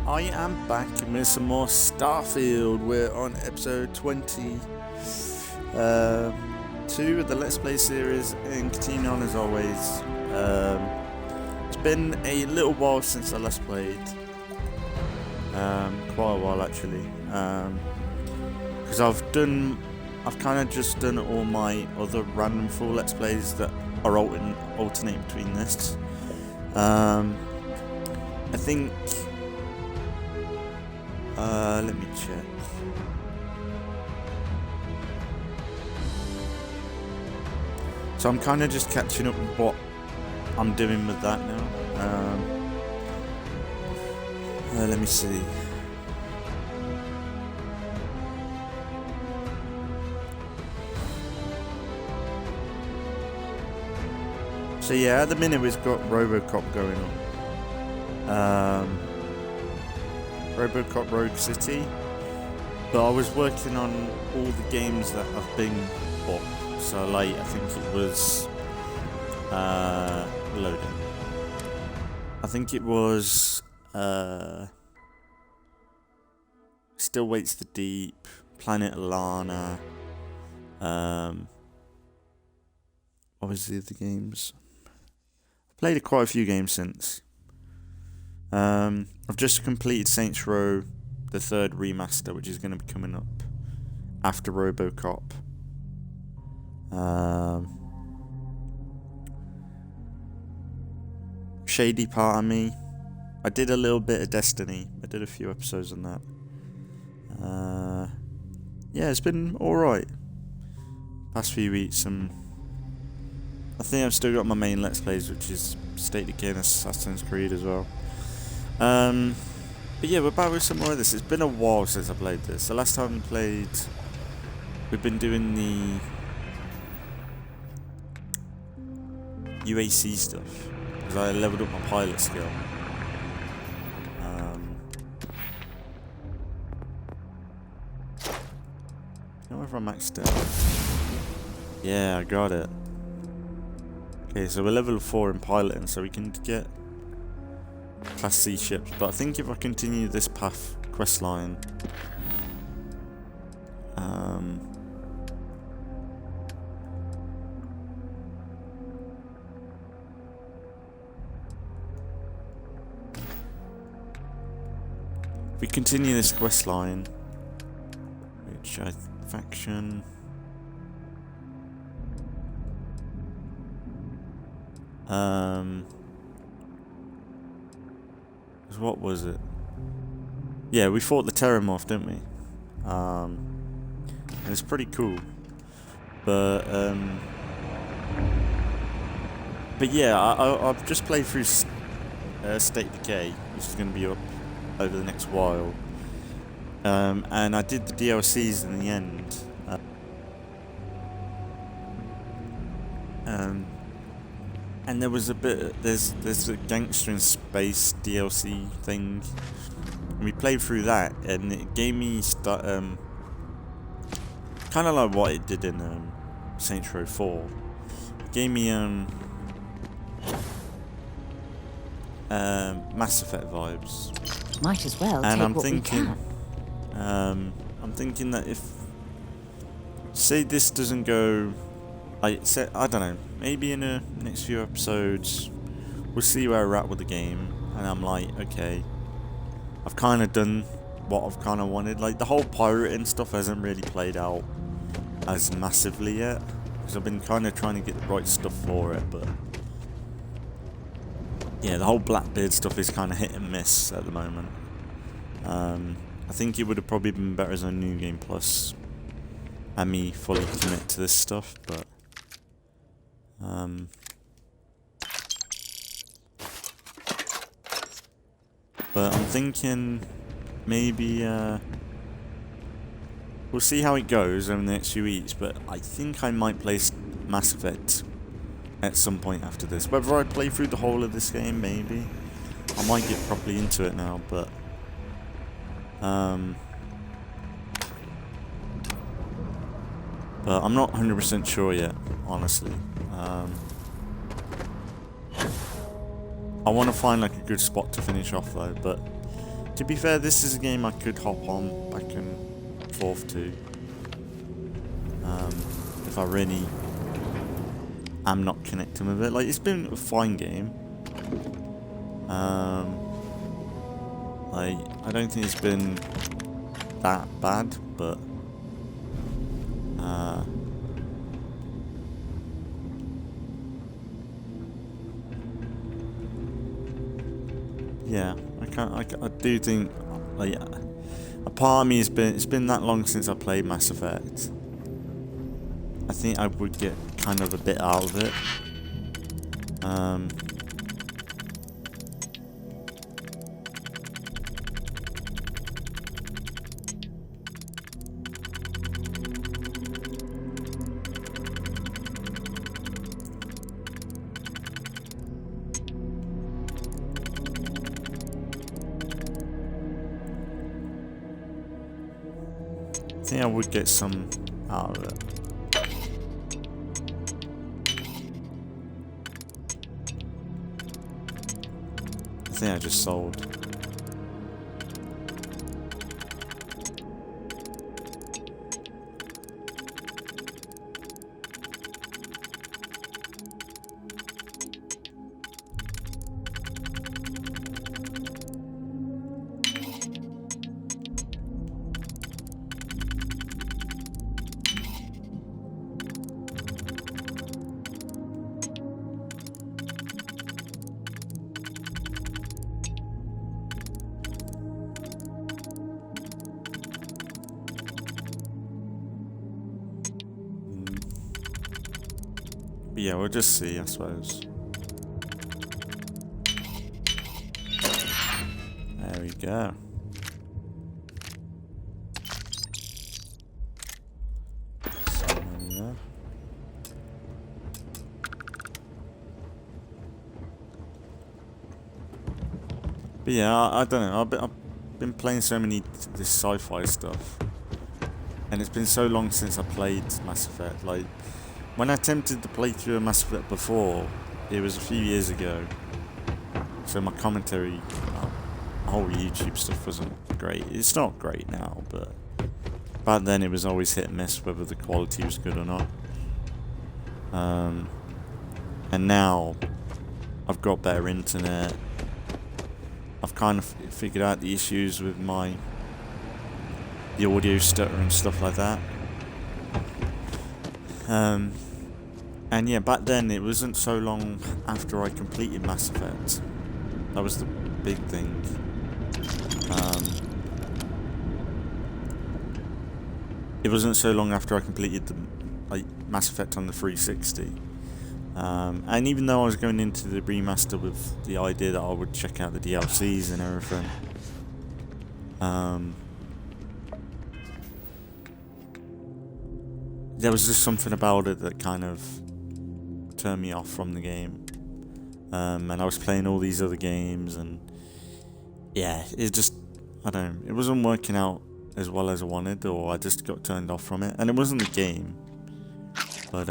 I am back with some more Starfield. We're on episode 22 of the Let's Play series and continuing on as always. It's been a little while since I last played. Quite a while actually. Because I've kind of just done all my other random full Let's Plays that are alternate between this. I think. Let me check. So I'm kind of just catching up with what I'm doing with that now. Let me see. So yeah, at the minute we've got RoboCop going on. RoboCop Rogue City, but I was working on all the games that have been bought. So like, I think it was loading. I think it was Still Waits the Deep, Planet Alana. What was the other games? I've played quite a few games since. I've just completed Saints Row, the third remaster, which is going to be coming up after RoboCop. Shady part of me. I did a little bit of Destiny. I did a few episodes on that. Yeah, it's been alright. Past few weeks, I think I've still got my main Let's Plays, which is State of Decay and Assassin's Creed as well. But yeah, we're back with some more of this. It's been a while since I played this. The last time we played, we've been doing the UAC stuff, because I leveled up my pilot skill. I don't know if I maxed it. Yeah, I got it. Okay, so we're level 4 in piloting, so we can get Class C ships, but I think if I continue this path quest line, if we continue this quest line, which faction. What was it? Yeah, we fought the Terramorph, didn't we? It was pretty cool. But yeah, I've just played through State of Decay, which is going to be up over the next while. And I did the DLCs in the end. And there was a bit. There's a Gangster in Space DLC thing. And we played through that, and it gave me kind of like what it did in Saints Row 4. It gave me Mass Effect vibes. Might as well. And take I'm what thinking, we can. I'm thinking that if, say, this doesn't go. I don't know, maybe in the next few episodes we'll see where we're at with the game, and I'm like, okay, I've kind of done what I've kind of wanted. Like, the whole pirating stuff hasn't really played out as massively yet, because I've been kind of trying to get the right stuff for it, but yeah, the whole Blackbeard stuff is kind of hit and miss at the moment. I think it would have probably been better as a New Game Plus and me fully commit to this stuff, but I'm thinking maybe we'll see how it goes over the next few weeks, but I think I might play Mass Effect at some point after this. Whether I play through the whole of this game, maybe. I might get properly into it now, but I'm not 100% sure yet, honestly. I want to find like a good spot to finish off though, but to To be fair, this is a game I could hop on back and forth to. If I really am not connecting with it. Like, it's been a fine game. Like, I don't think it's been that bad, but yeah, I do think, like, a part of me it's been that long since I played Mass Effect. I think I would get kind of a bit out of it. I think I would get some out of it. I think I just sold. But yeah, we'll just see, I suppose. There we go. But yeah, I don't know. I've been playing so many this sci-fi stuff, and it's been so long since I played Mass Effect. Like, when I attempted to play through a Mass Effect before, it was a few years ago. So my commentary, whole YouTube stuff wasn't great. It's not great now, but back then it was always hit and miss whether the quality was good or not. And now I've got better internet. I've kind of figured out the issues with the audio stutter and stuff like that. And yeah, back then it wasn't so long after I completed Mass Effect. That was the big thing. It wasn't so long after I completed the Mass Effect on the 360. And even though I was going into the remaster with the idea that I would check out the DLCs and everything, there was just something about it that kind of turned me off from the game. And I was playing all these other games, and yeah, it just, I don't know, it wasn't working out as well as I wanted, or I just got turned off from it. And it wasn't the game, but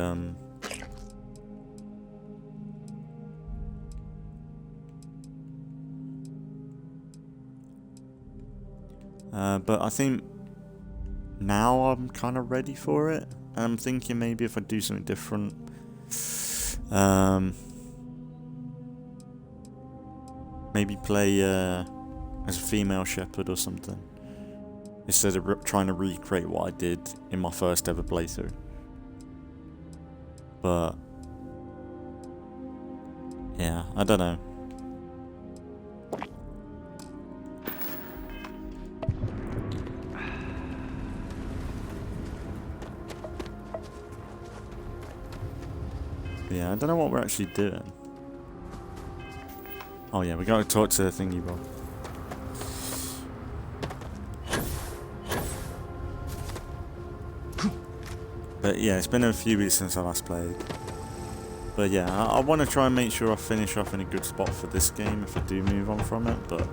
but I think now I'm kind of ready for it. And I'm thinking maybe if I do something different, maybe play as a female shepherd or something, instead of trying to recreate what I did in my first ever playthrough. But yeah, I don't know. Yeah, I don't know what we're actually doing. Oh yeah, we gotta talk to the thingy bob. But yeah, it's been a few weeks since I last played. But yeah, I want to try and make sure I finish off in a good spot for this game if I do move on from it. But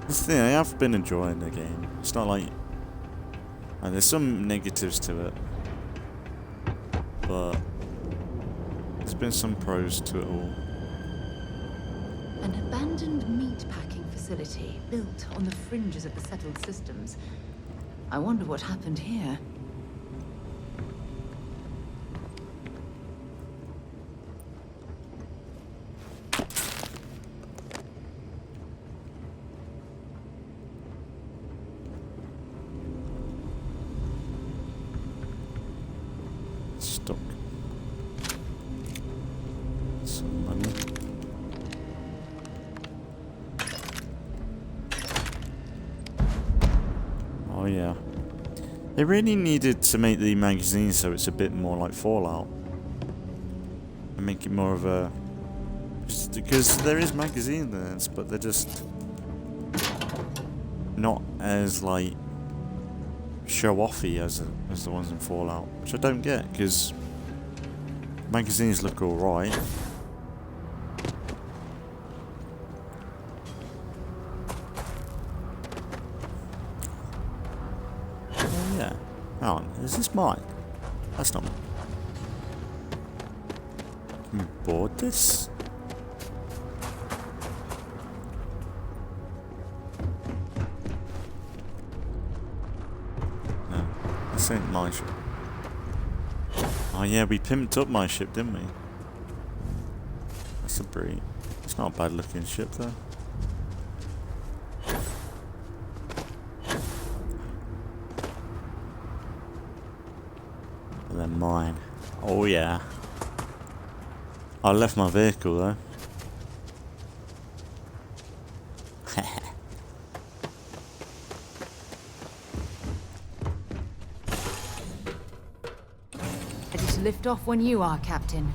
that's the thing, I have been enjoying the game. It's not like, there's some negatives to it, but there's been some pros to it all. An abandoned meat packing facility. facility, built on the fringes of the settled systems. I wonder what happened here. Stock. Some money. Oh yeah. They really needed to make the magazine so it's a bit more like Fallout. And make it more of a... Just because there is magazine there, but they're just... not as like... show-offy as the ones in Fallout. Which I don't get, because... magazines look alright. Hang on, is this mine? That's not mine. Can we board this? No, this ain't my ship. Oh yeah, we pimped up my ship, didn't we? That's a breed. It's not a bad looking ship though. Than mine. Oh yeah. I left my vehicle though. Ready to lift off when you are, Captain.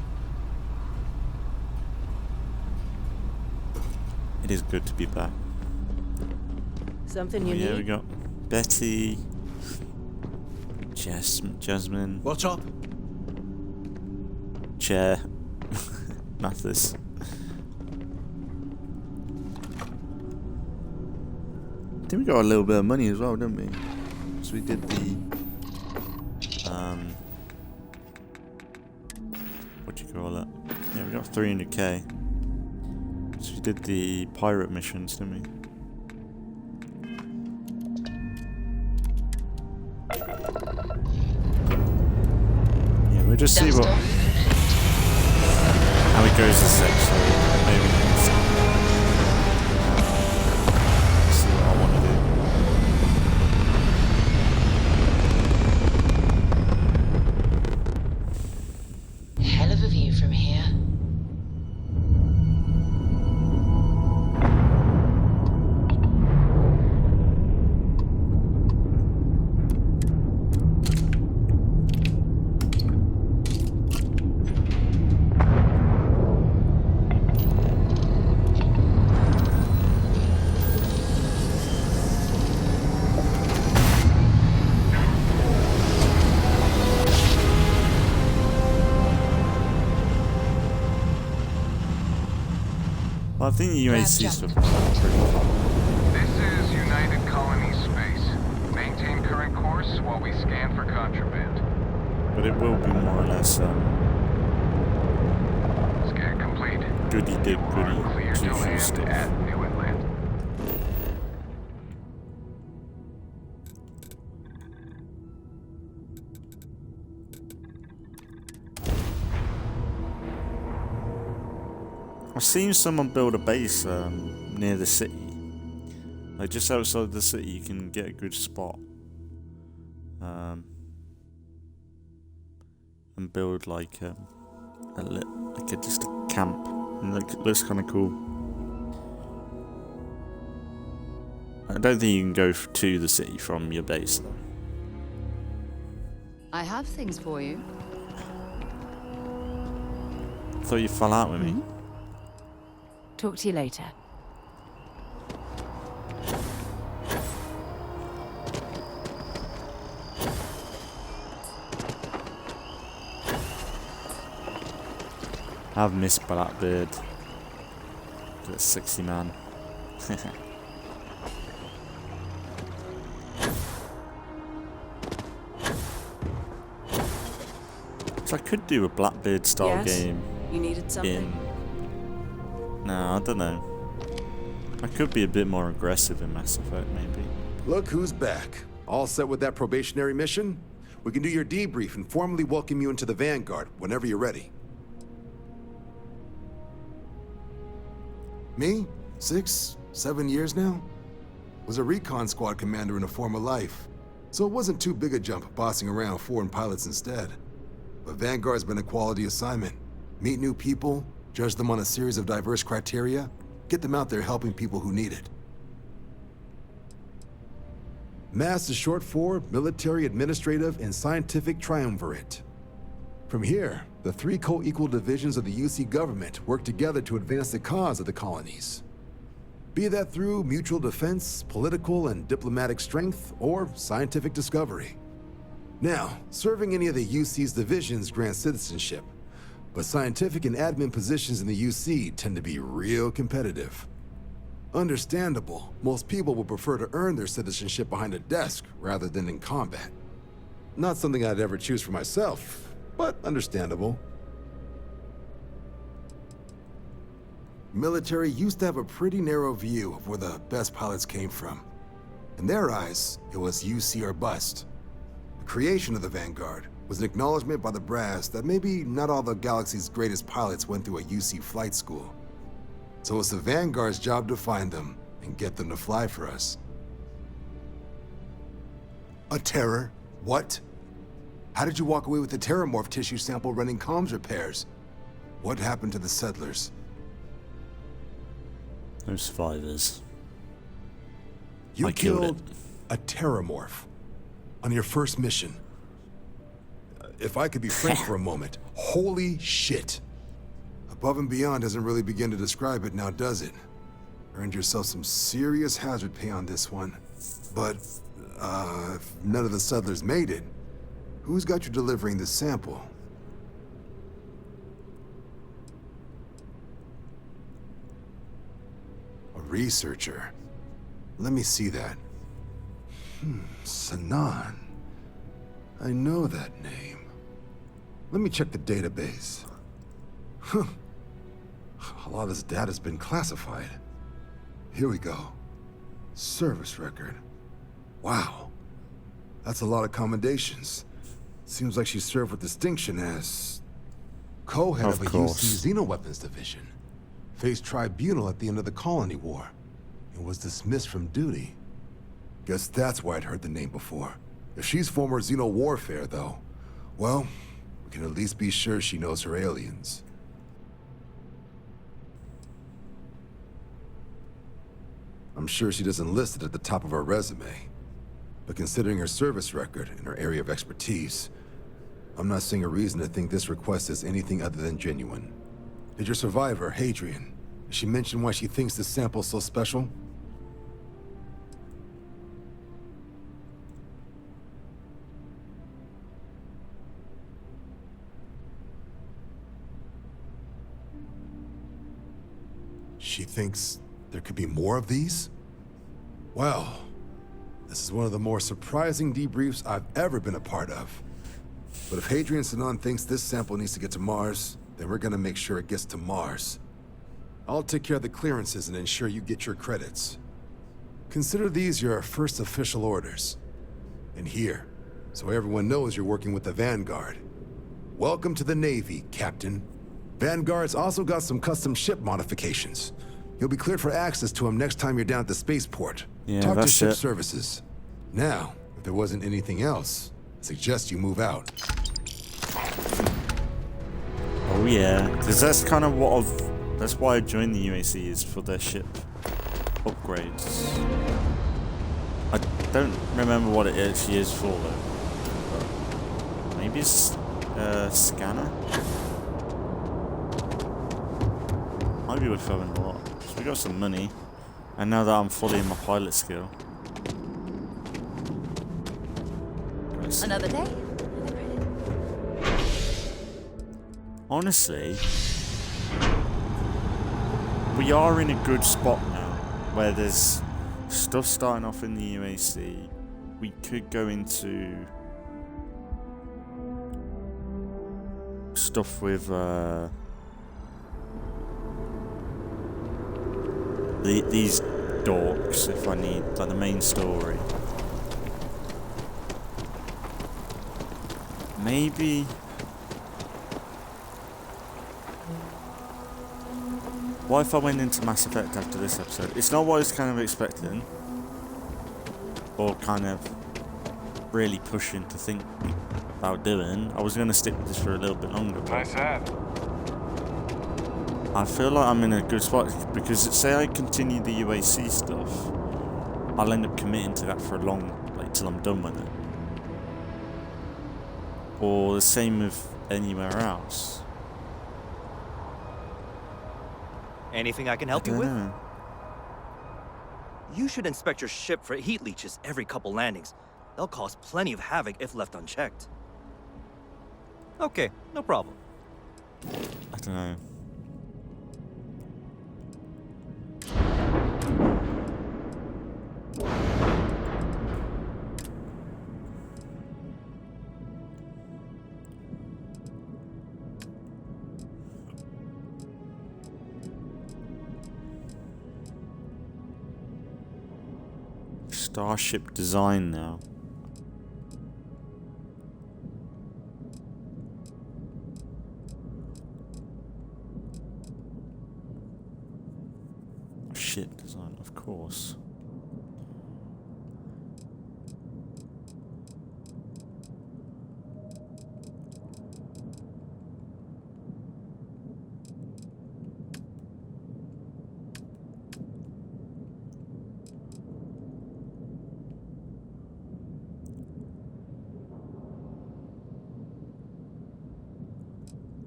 It is good to be back. Something you Yeah, need? we got Betty. Jasmine. What's up? Chair. Mathis. I think we got a little bit of money as well, didn't we? So we did the what do you call it? Yeah, we got 300k. So we did the pirate missions, didn't we? We'll just see what how it goes this episode. Maybe next. See what I want to do. Hell of a view from here. Well, I think the UAC stuff is pretty cool. This is United Colony Space. Maintain current course while we scan for contraband. But it will be more or less Scan complete. goody dig goody Clear to two-shoe land stuff. at New Inlet. I've seen someone build a base near the city. Like just outside the city, you can get a good spot. And build like just a camp, and it looks kind of cool. I don't think you can go to the city from your base though. I have things for you. I thought you fell out with me. Talk to you later. I've missed Blackbeard. That sexy man. So I could do a Blackbeard style game You needed something? in... No, I don't know. I could be a bit more aggressive in Mass Effect, maybe. Look who's back. All set with that probationary mission? We can do your debrief and formally welcome you into the Vanguard whenever you're ready. Me? 6, 7 years now? Was a recon squad commander in a former life, so it wasn't too big a jump bossing around foreign pilots instead. But Vanguard's been a quality assignment. Meet new people, judge them on a series of diverse criteria, get them out there helping people who need it. MASS is short for Military, Administrative, and Scientific Triumvirate. From here, the 3 co-equal divisions of the UC government work together to advance the cause of the colonies. Be that through mutual defense, political and diplomatic strength, or scientific discovery. Now, serving any of the UC's divisions grants citizenship, but scientific and admin positions in the UC tend to be real competitive. Understandable, most people would prefer to earn their citizenship behind a desk rather than in combat. Not something I'd ever choose for myself, but understandable. Military used to have a pretty narrow view of where the best pilots came from. In their eyes, it was UC or bust. The creation of the Vanguard was an acknowledgement by the brass that maybe not all the galaxy's greatest pilots went through a UC flight school. So it's the Vanguard's job to find them and get them to fly for us. A terror? What? How did you walk away with the terramorph tissue sample running comms repairs? What happened to the settlers? No survivors. You I killed killed a terramorph on your first mission. If I could be frank for a moment, holy shit. Above and beyond doesn't really begin to describe it now, does it? Earned yourself some serious hazard pay on this one. But, if none of the settlers made it, who's got you delivering this sample? A researcher. Let me see that. Sanan. I know that name. Let me check the database. Huh. A lot of this data's been classified. Here we go. Service record. Wow. That's a lot of commendations. Seems like she served with distinction as co-head of a UC Xenoweapons division. Faced tribunal at the end of the Colony War and was dismissed from duty. Guess that's why I'd heard the name before. If she's former Xeno warfare, though, well, we can at least be sure she knows her aliens. I'm sure she doesn't list it at the top of her resume. But considering her service record and her area of expertise, I'm not seeing a reason to think this request is anything other than genuine. Did your survivor, Hadrian, did she mention why she thinks this sample's so special? She thinks there could be more of these? Well, this is one of the more surprising debriefs I've ever been a part of. But if Hadrian Sanan thinks this sample needs to get to Mars, then we're gonna make sure it gets to Mars. I'll take care of the clearances and ensure you get your credits. Consider these your first official orders. And here, so everyone knows you're working with the Vanguard. Welcome to the Navy, Captain. Vanguard's also got some custom ship modifications. You'll be cleared for access to them next time you're down at the spaceport. Yeah, Talk to that's ship it. services. Now, if there wasn't anything else, I suggest you move out. Oh yeah, because that's kind of what that's why I joined the UAC, is for their ship upgrades. I don't remember what it actually is for though. But maybe it's scanner? Might be worth having a lot. So we got some money, and now that I'm fully in my pilot skill. Another day, another credit. Honestly, we are in a good spot now, where there's stuff starting off in the UAC. We could go into stuff with the these dorks if I need like the main story. Maybe. What if I went into Mass Effect after this episode? It's not what I was kind of expecting, or kind of really pushing to think about doing. I was going to stick with this for a little bit longer. Nice hat. I feel like I'm in a good spot because say I continue the UAC stuff, I'll end up committing to that for a long, like till I'm done with it. Or the same with anywhere else. Anything I can help you I with? don't know. You should inspect your ship for heat leeches every couple landings. They'll cause plenty of havoc if left unchecked. Okay, no problem. I don't know. Starship design now. Ship design, of course.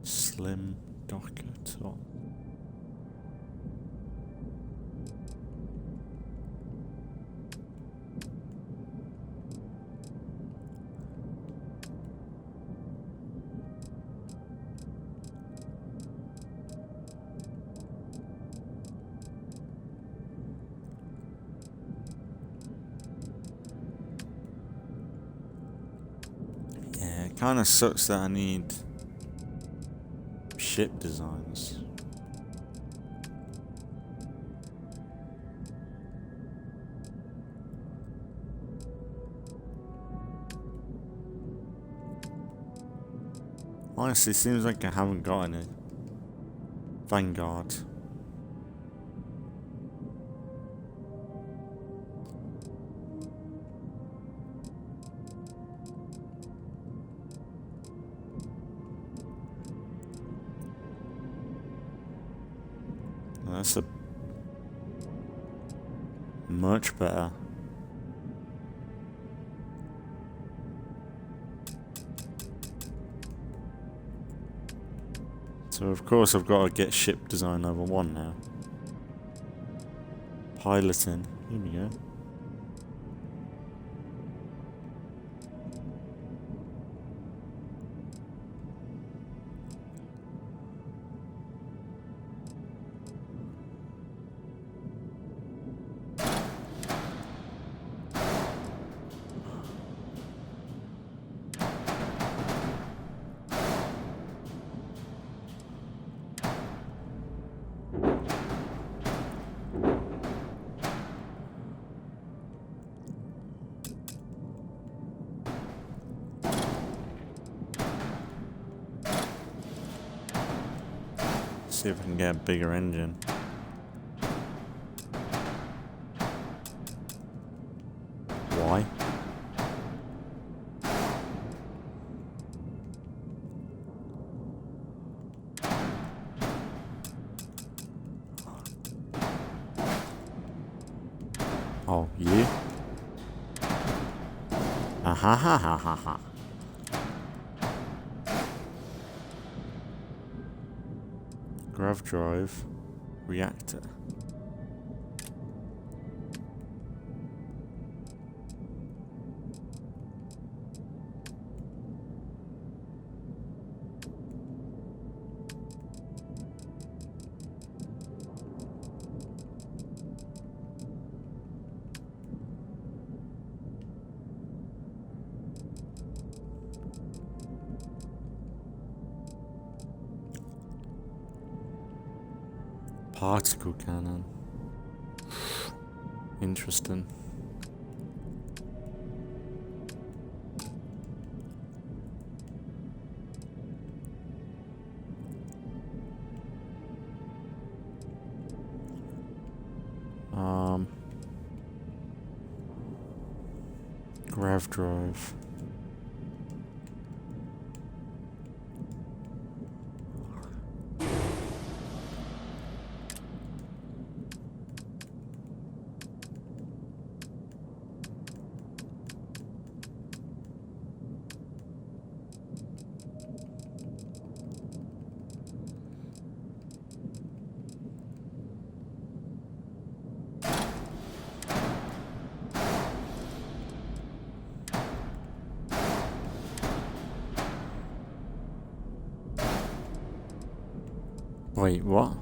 Slim Docker top. Yeah, it kind of sucks that I need ship designs. Honestly, seems like I haven't got any. Vanguard. That's a much better. So of course I've got to get ship design level 1 now. Piloting. Here we go. See if I can get a bigger engine. Why? Oh, you? Ah ha ha ha ha ha. Grav drive, reactor. Particle cannon. Interesting. Grav drive. Wait, what?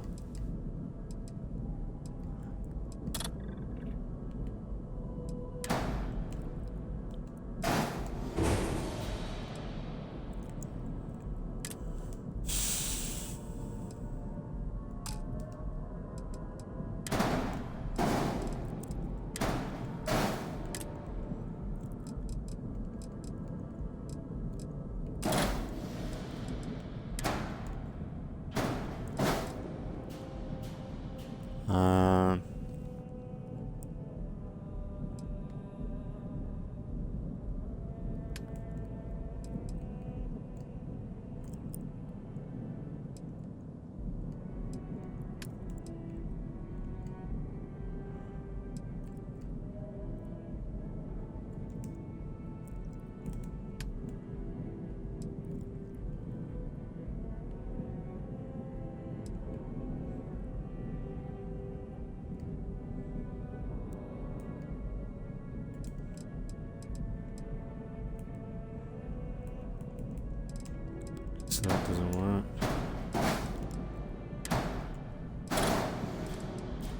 So that doesn't work.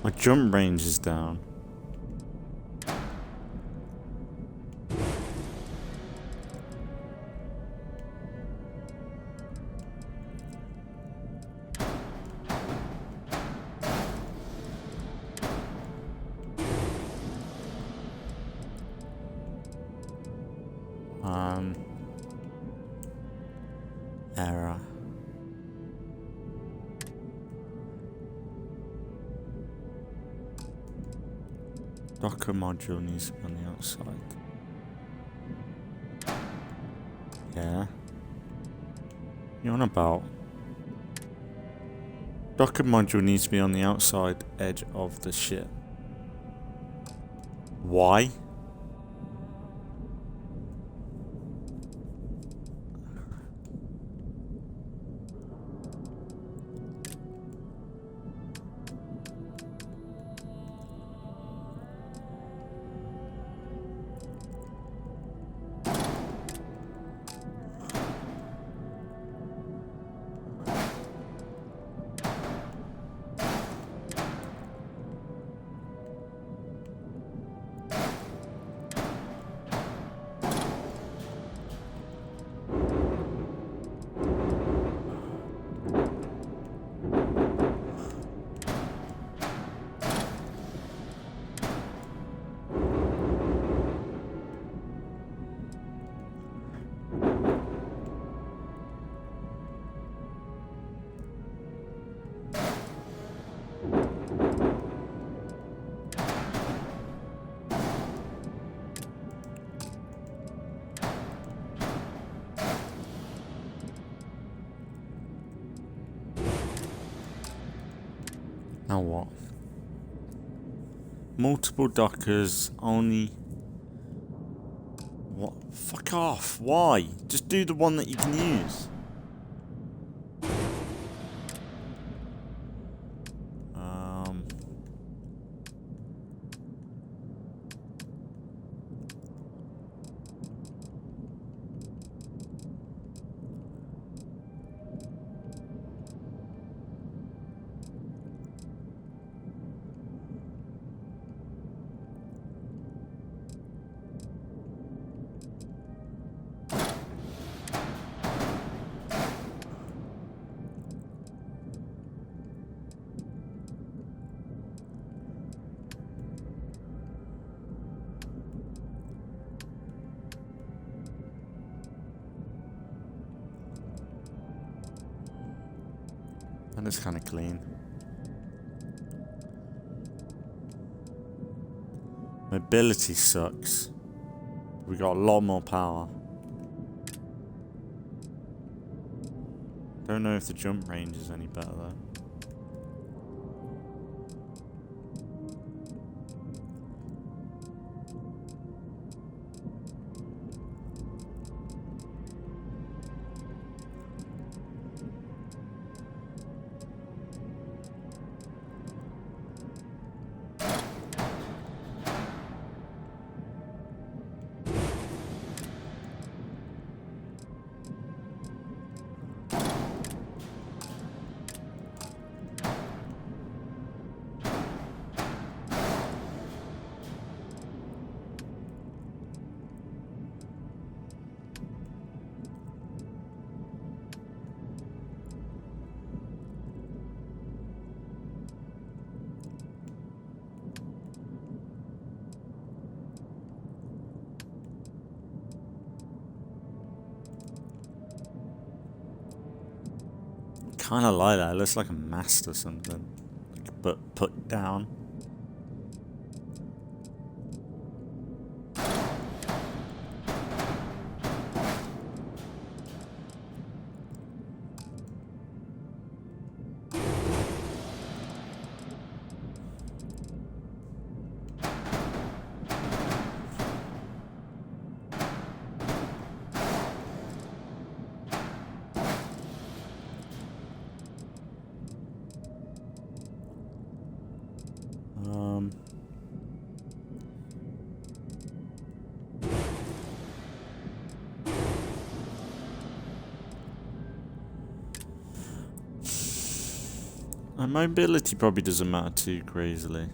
My jump range is down. Error. Docker module needs to be on the outside. Yeah. You're on about. Docker module needs to be on the outside edge of the ship. Why? Now what? Multiple dockers, only... What? Fuck off. Why? Just do the one that you can use. And it's kind of clean. Mobility sucks. We got a lot more power. Don't know if the jump range is any better though. Kind of like that. It looks like a mast or something, but put down. Mobility probably doesn't matter too crazily.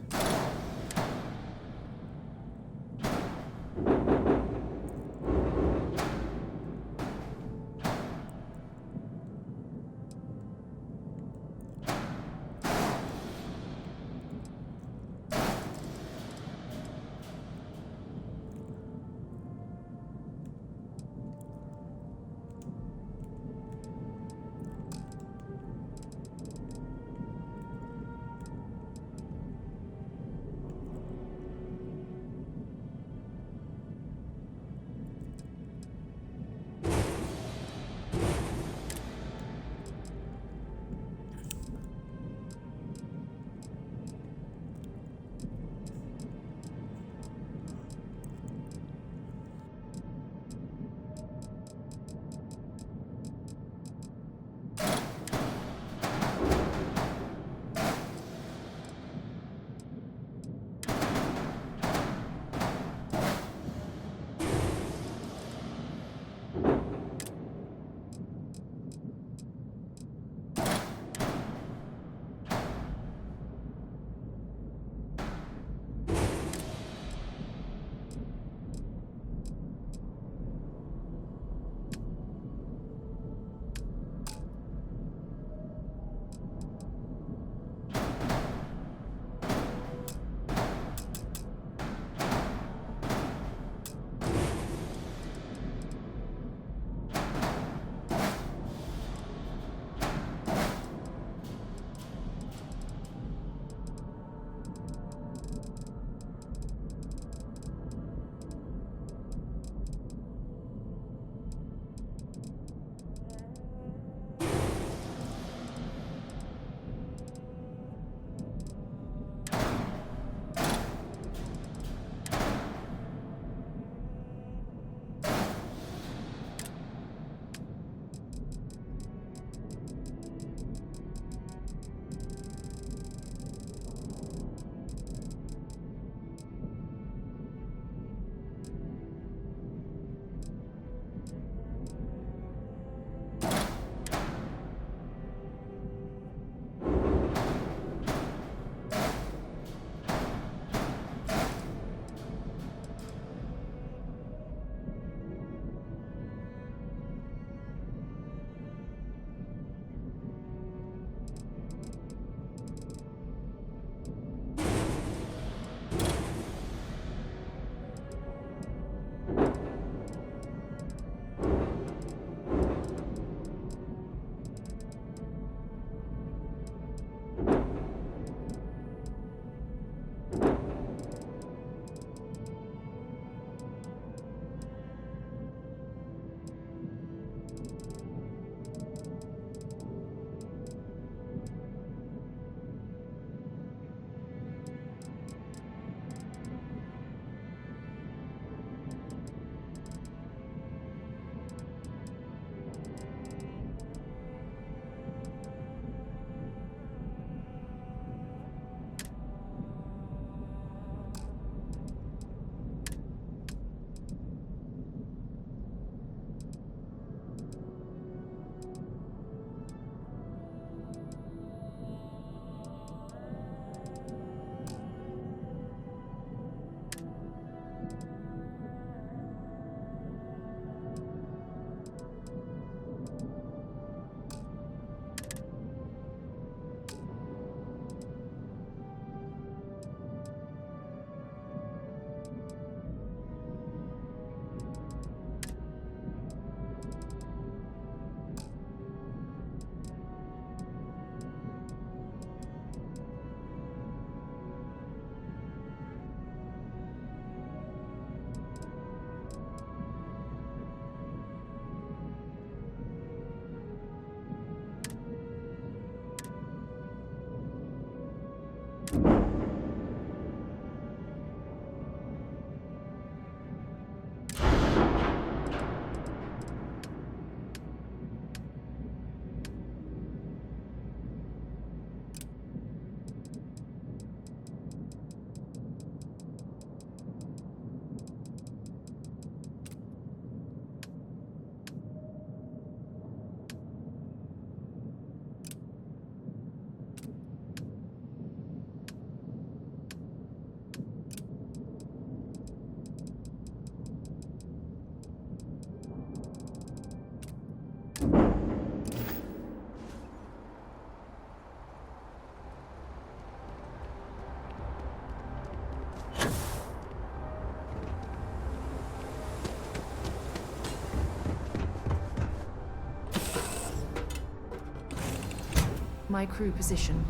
my crew position.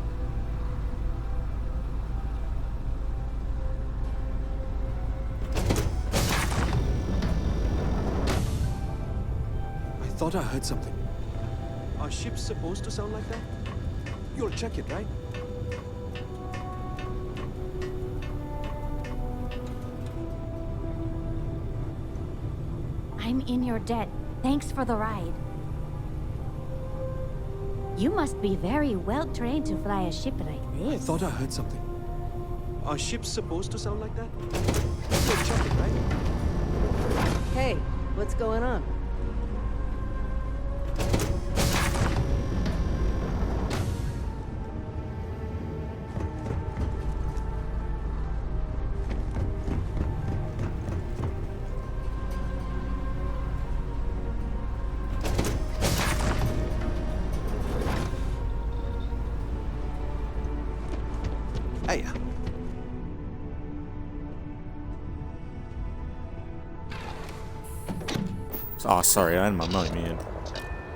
I thought I heard something. Are ships supposed to sound like that? You'll check it, right? I'm in your debt. Thanks for the ride. You must be very well trained to fly a ship like I this. thought I heard something. Are ships supposed to sound like that? You'll check it, right? Hey, what's going on? Hey. Oh, sorry, I had my mic muted.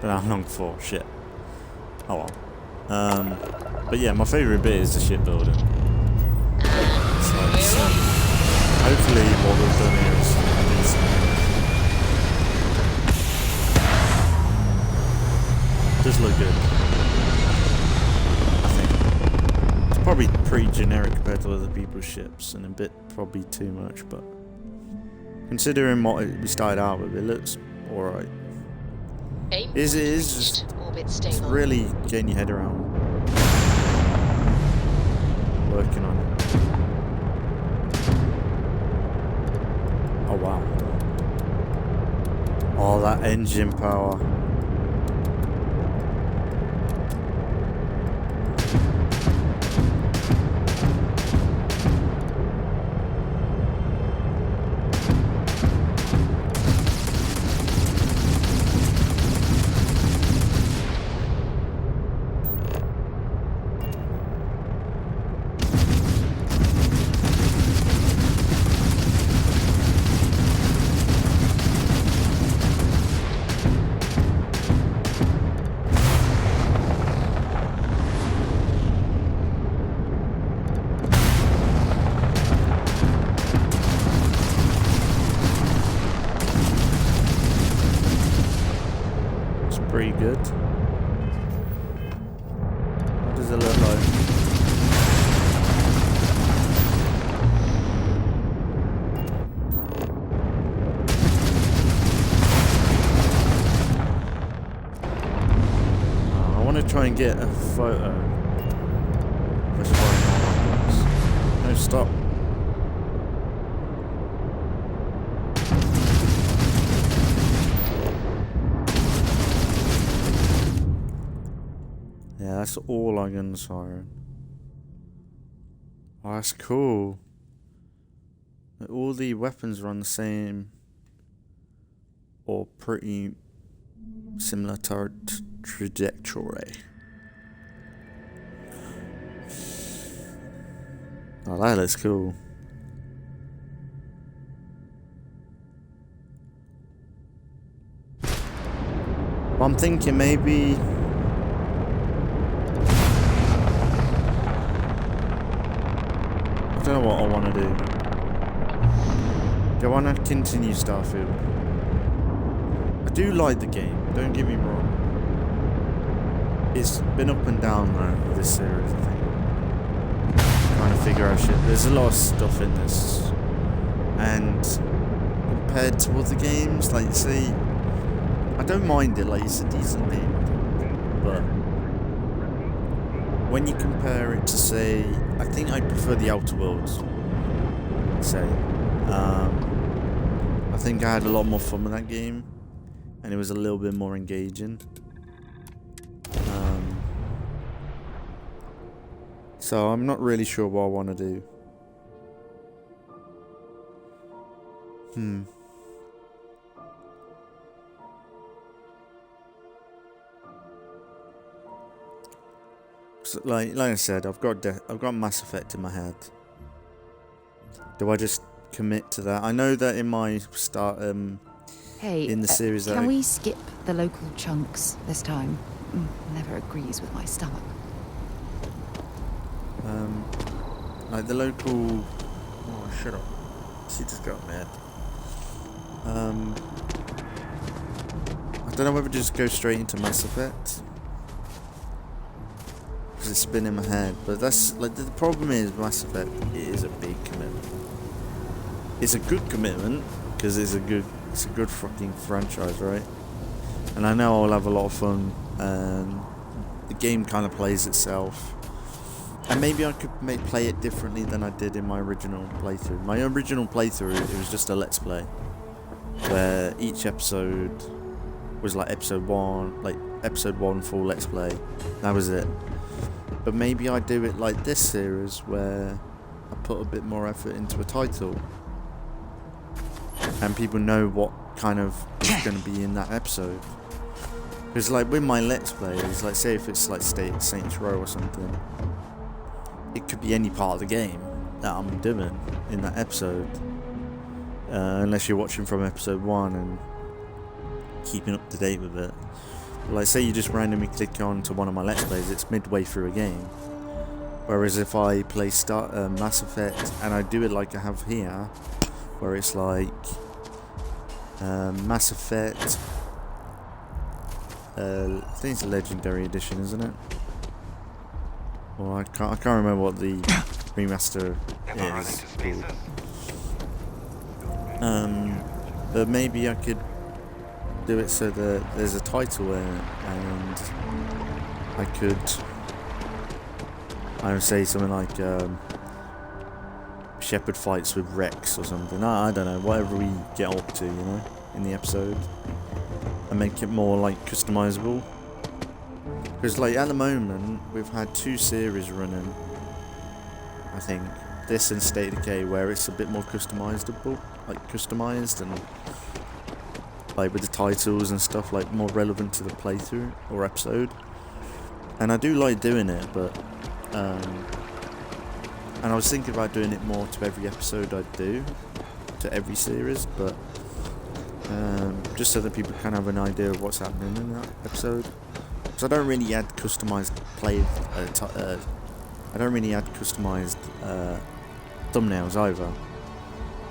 Been how long for? Shit. Oh well. But yeah, my favourite bit is the shipbuilding. So hopefully what we've done here is decent. Does look good. I think. It's probably pretty generic compared to other people's ships and a bit probably too much, but considering what we started out with, it looks alright. It is just it's really getting your head around working on it. Oh wow. Oh, that engine power. Pretty good. What does it look like? I want to try and get a photo. No, stop. Yeah, that's all I gun siren. Oh, that's cool. All the weapons are on the same or pretty similar trajectory. Oh, that looks cool. Well, I'm thinking maybe I don't know what I want to do. Do I want to continue Starfield? I do like the game, don't get me wrong. It's been up and down though, this series, I think. Trying to figure out shit. There's a lot of stuff in this. And compared to other games, like, see, I don't mind it, like, it's a decent game. But when you compare it to, say, I think I prefer the Outer Worlds, say. I think I had a lot more fun with that game, and it was a little bit more engaging. So I'm not really sure what I want to do. So, like I said, I've got Mass Effect in my head. Do I just commit to that? I know that in my start Hey, in the series that can we skip the local chunks this time? Never agrees with my stomach. like the local. Oh, shut up! She just got mad. I don't know whether to just go straight into Mass Effect because it's spinning in my head. But that's like the problem is Mass Effect. It is a big commitment. It's a good commitment because it's a good fucking franchise, right? And I know I'll have a lot of fun. The game kind of plays itself. And maybe I could play it differently than I did in my original playthrough. My original playthrough, it was just a let's play, where each episode was like episode 1 full let's play. That was it. But maybe I do it like this series, where I put a bit more effort into a title, and people know what kind of is going to be in that episode. Because like with my let's plays, like say if it's like Saints Row or something, it could be any part of the game that I'm doing in that episode, unless you're watching from episode 1 and keeping up to date with it. But like say you just randomly click on to one of my let's plays, it's midway through a game. Whereas if I play Mass Effect and I do it like I have here, where it's like Mass Effect, I think it's a Legendary Edition, isn't it? Well, I can't remember what the remaster is called. But maybe I could do it so that there's a title in it, and I would say something like Shepard fights with Rex or something. I don't know, whatever we get up to, you know, in the episode, and make it more like customizable. Because like at the moment we've had 2 series running, I think, this and State of Decay, where it's a bit more customizable, like customized and like with the titles and stuff, like more relevant to the playthrough or episode. And I do like doing it, but and I was thinking about doing it more to every episode I do, to every series, but just so that people can have an idea of what's happening in that episode. Because I don't really add customized thumbnails either.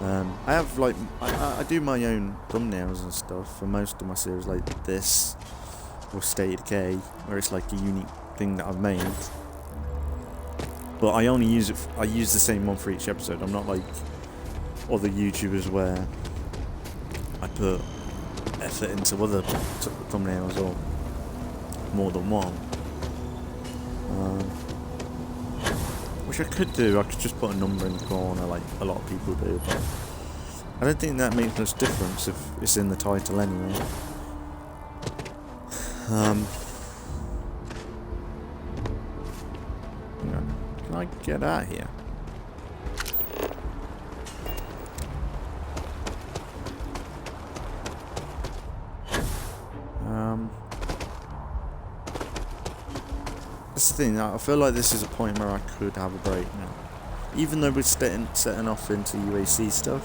I have like I do my own thumbnails and stuff for most of my series, like this or State of Decay, where it's like a unique thing that I've made. But I only use I use the same one for each episode. I'm not like other YouTubers where I put effort into other thumbnails or more than one. Which I could do. I could just put a number in the corner like a lot of people do, but I don't think that makes much difference if it's in the title anyway. Can I get out of here? That's the thing, I feel like this is a point where I could have a break now. Even though we're setting off into UAC stuff.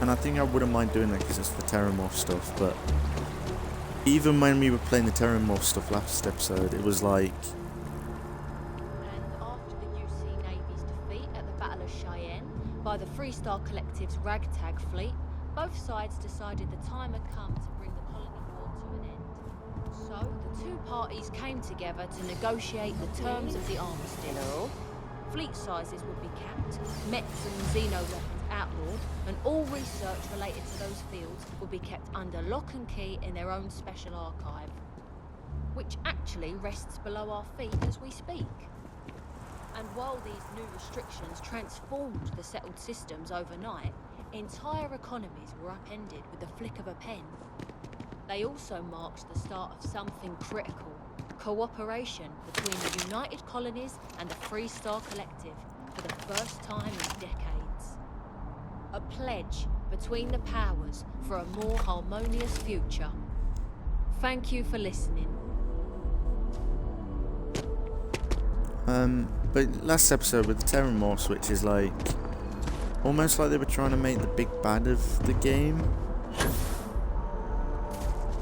And I think I wouldn't mind doing that because it's the Terramorph stuff, but even when we were playing the Terramorph stuff last episode, it was like... And after the UC Navy's defeat at the Battle of Cheyenne by the Freestar Collective's ragtag fleet, both sides decided the time had come to bring the colony war to an end. So, the 2 parties came together to negotiate the terms of the armistice. Fleet sizes would be capped, mechs and xeno weapons outlawed, and all research related to those fields would be kept under lock and key in their own special archive, which actually rests below our feet as we speak. And while these new restrictions transformed the settled systems overnight, entire economies were upended with the flick of a pen. They also marked the start of something critical: cooperation between the United Colonies and the Freestar Collective for the first time in decades. A pledge between the powers for a more harmonious future. Thank you for listening. But last episode with the Terramorphs, which is like almost like they were trying to make the big bad of the game.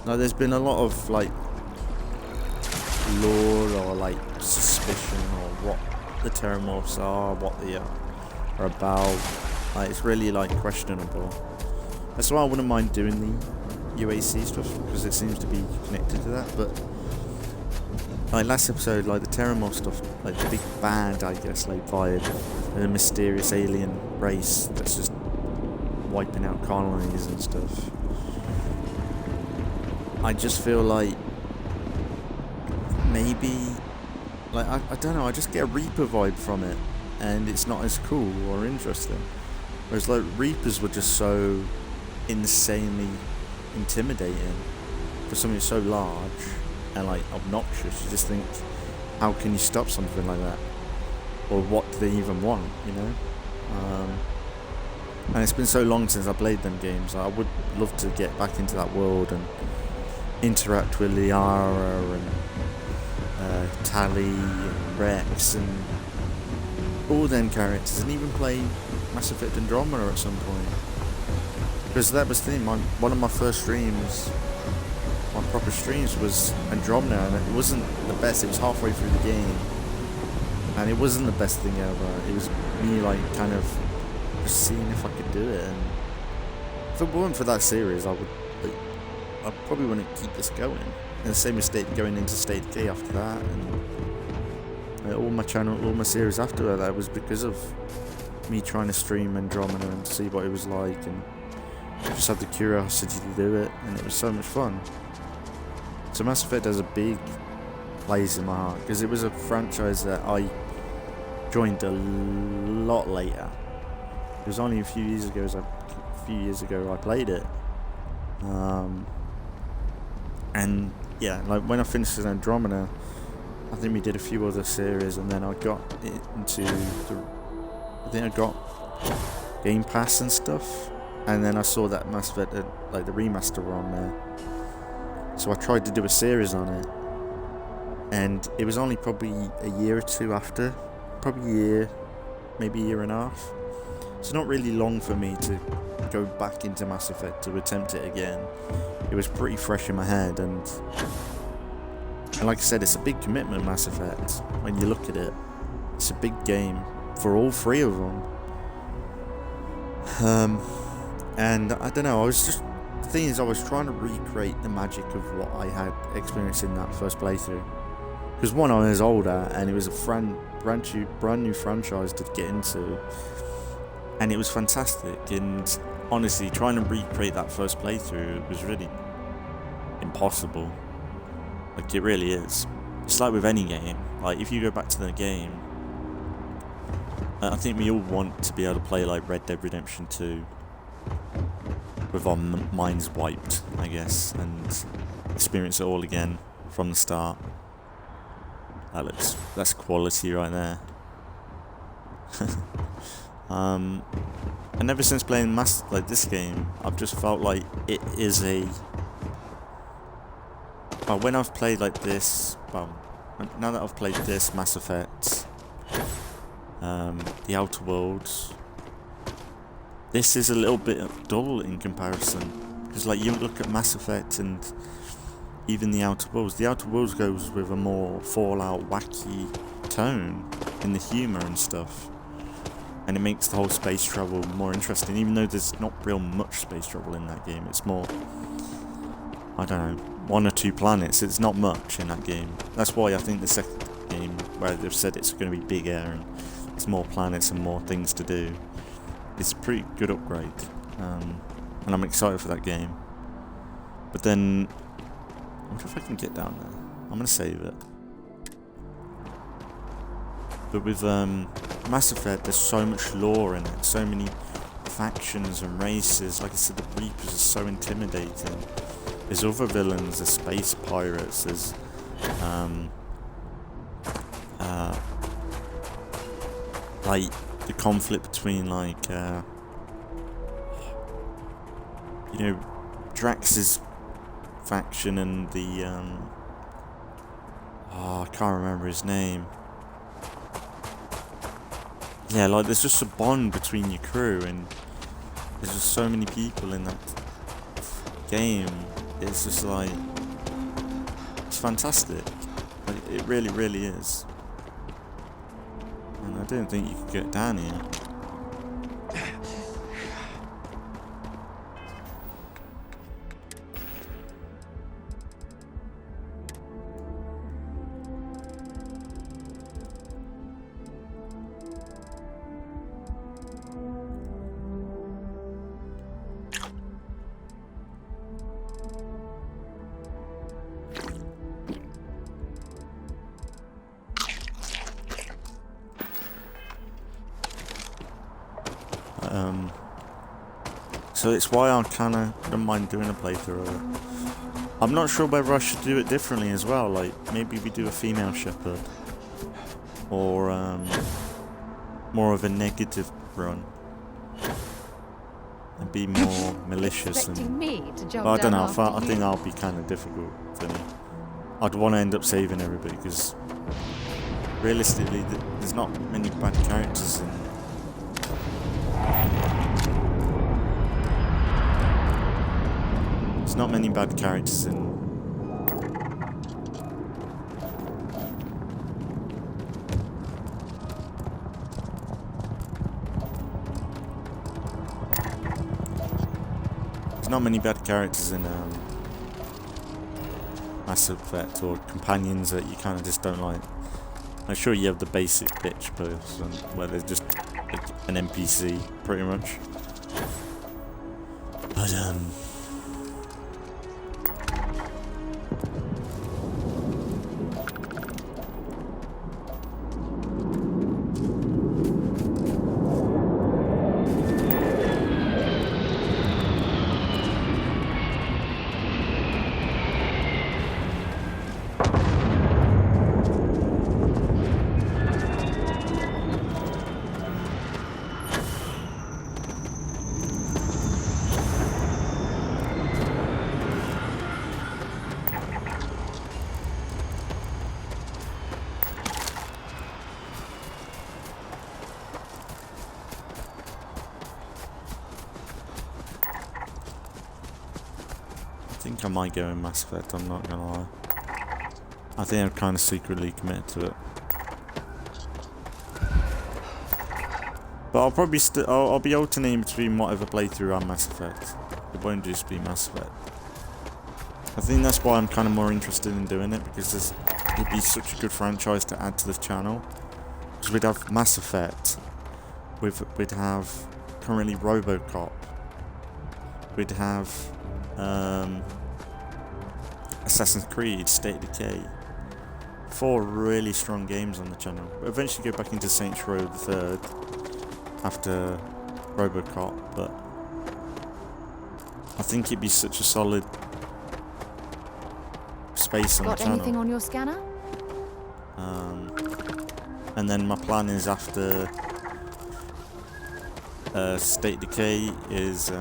Like there's been a lot of like lore or like suspicion or the Terramorphs are, what they are about. Like, it's really like questionable. That's why I wouldn't mind doing the UAC stuff, because it seems to be connected to that. But like last episode, like the Terramorph stuff, like the big bad, I guess, like by a mysterious alien race that's just wiping out colonies and stuff. I just feel like maybe, like, I don't know, I just get a Reaper vibe from it, and it's not as cool or interesting. Whereas like Reapers were just so insanely intimidating for something so large and like obnoxious. You just think, how can you stop something like that? Or what do they even want, you know? And it's been so long since I played them games. I would love to get back into that world and interact with Liara and Tali and Rex and all them characters, and even play Mass Effect Andromeda at some point. Because that was the thing, one of my first streams, my proper streams, was Andromeda, and it wasn't the best. It was halfway through the game, and it wasn't the best thing ever. It was me like kind of just seeing if I could do it, and if it weren't for that series, I probably wouldn't keep this going. And the same mistake going into State K after that, and all my channel, all my series after that was because of me trying to stream Andromeda and see what it was like, and just had the curiosity to do it, and it was so much fun. So Mass Effect has a big place in my heart, because it was a franchise that I joined a lot later. It was only a few years ago I played it. And yeah, like when I finished with Andromeda, I think we did a few other series, and then I got into I think I got Game Pass and stuff, and then I saw that Mass Effect, like the remaster were on there, so I tried to do a series on it, and it was only probably a year or two after, probably a year, maybe a year and a half, so not really long for me to go back into Mass Effect to attempt it again. It was pretty fresh in my head, and like I said, it's a big commitment, Mass Effect. When you look at it, it's a big game for all three of them. And I don't know, the thing is, I was trying to recreate the magic of what I had experienced in that first playthrough. Because one, I was older, and it was a brand new franchise to get into, and it was fantastic. And honestly, trying to recreate that first playthrough was really impossible. Like, it really is. It's like with any game. Like, if you go back to the game, I think we all want to be able to play like Red Dead Redemption 2 with our minds wiped, I guess, and experience it all again from the start. That's quality right there. And ever since playing this game, I've just felt like it is a... Well, when I've played like this, now that I've played this, Mass Effect, The Outer Worlds, this is a little bit dull in comparison. Because like, you look at Mass Effect and even The Outer Worlds. The Outer Worlds goes with a more Fallout wacky tone in the humour and stuff. And it makes the whole space travel more interesting, even though there's not real much space travel in that game. It's more, I don't know, 1 or 2 planets. It's not much in that game. That's why I think the second game, where they've said it's going to be bigger and it's more planets and more things to do, it's a pretty good upgrade. And I'm excited for that game. But then, I wonder if I can get down there. I'm going to save it. But with Mass Effect, there's so much lore in it, so many factions and races. Like I said, the Reapers are so intimidating. There's other villains, there's space pirates, there's like the conflict between like you know, Drax's faction and the I can't remember his name. Yeah, like there's just a bond between your crew, and there's just so many people in that game. It's just like, it's fantastic. Like, it really, really is. didn't think you could get down here. So it's why I kind of don't mind doing a playthrough of it. I'm not sure whether I should do it differently as well, like maybe we do a female shepherd. Or more of a negative run. And be more malicious. And, me to jump but I don't know, down I think that'll be kind of difficult for me. I'd want to end up saving everybody because realistically there's not many bad characters in. There's not many bad characters in. There's not many bad characters in Mass Effect, or companions that you kind of just don't like. I'm sure you have the basic bitch person where they're just like an NPC pretty much. But I think I might go in Mass Effect, I'm not gonna lie. I think I'm kind of secretly committed to it. But I'll probably I'll be alternating between whatever playthrough and Mass Effect. It won't just be Mass Effect. I think that's why I'm kind of more interested in doing it, because it'd be such a good franchise to add to the channel. Because we'd have Mass Effect, we'd have currently RoboCop, we'd have Assassin's Creed, State of Decay. 4 really strong games on the channel. We'll eventually go back into Saints Row the 3rd after RoboCop, but I think it'd be such a solid space on the channel. Got anything on your scanner? And then my plan is after State Decay is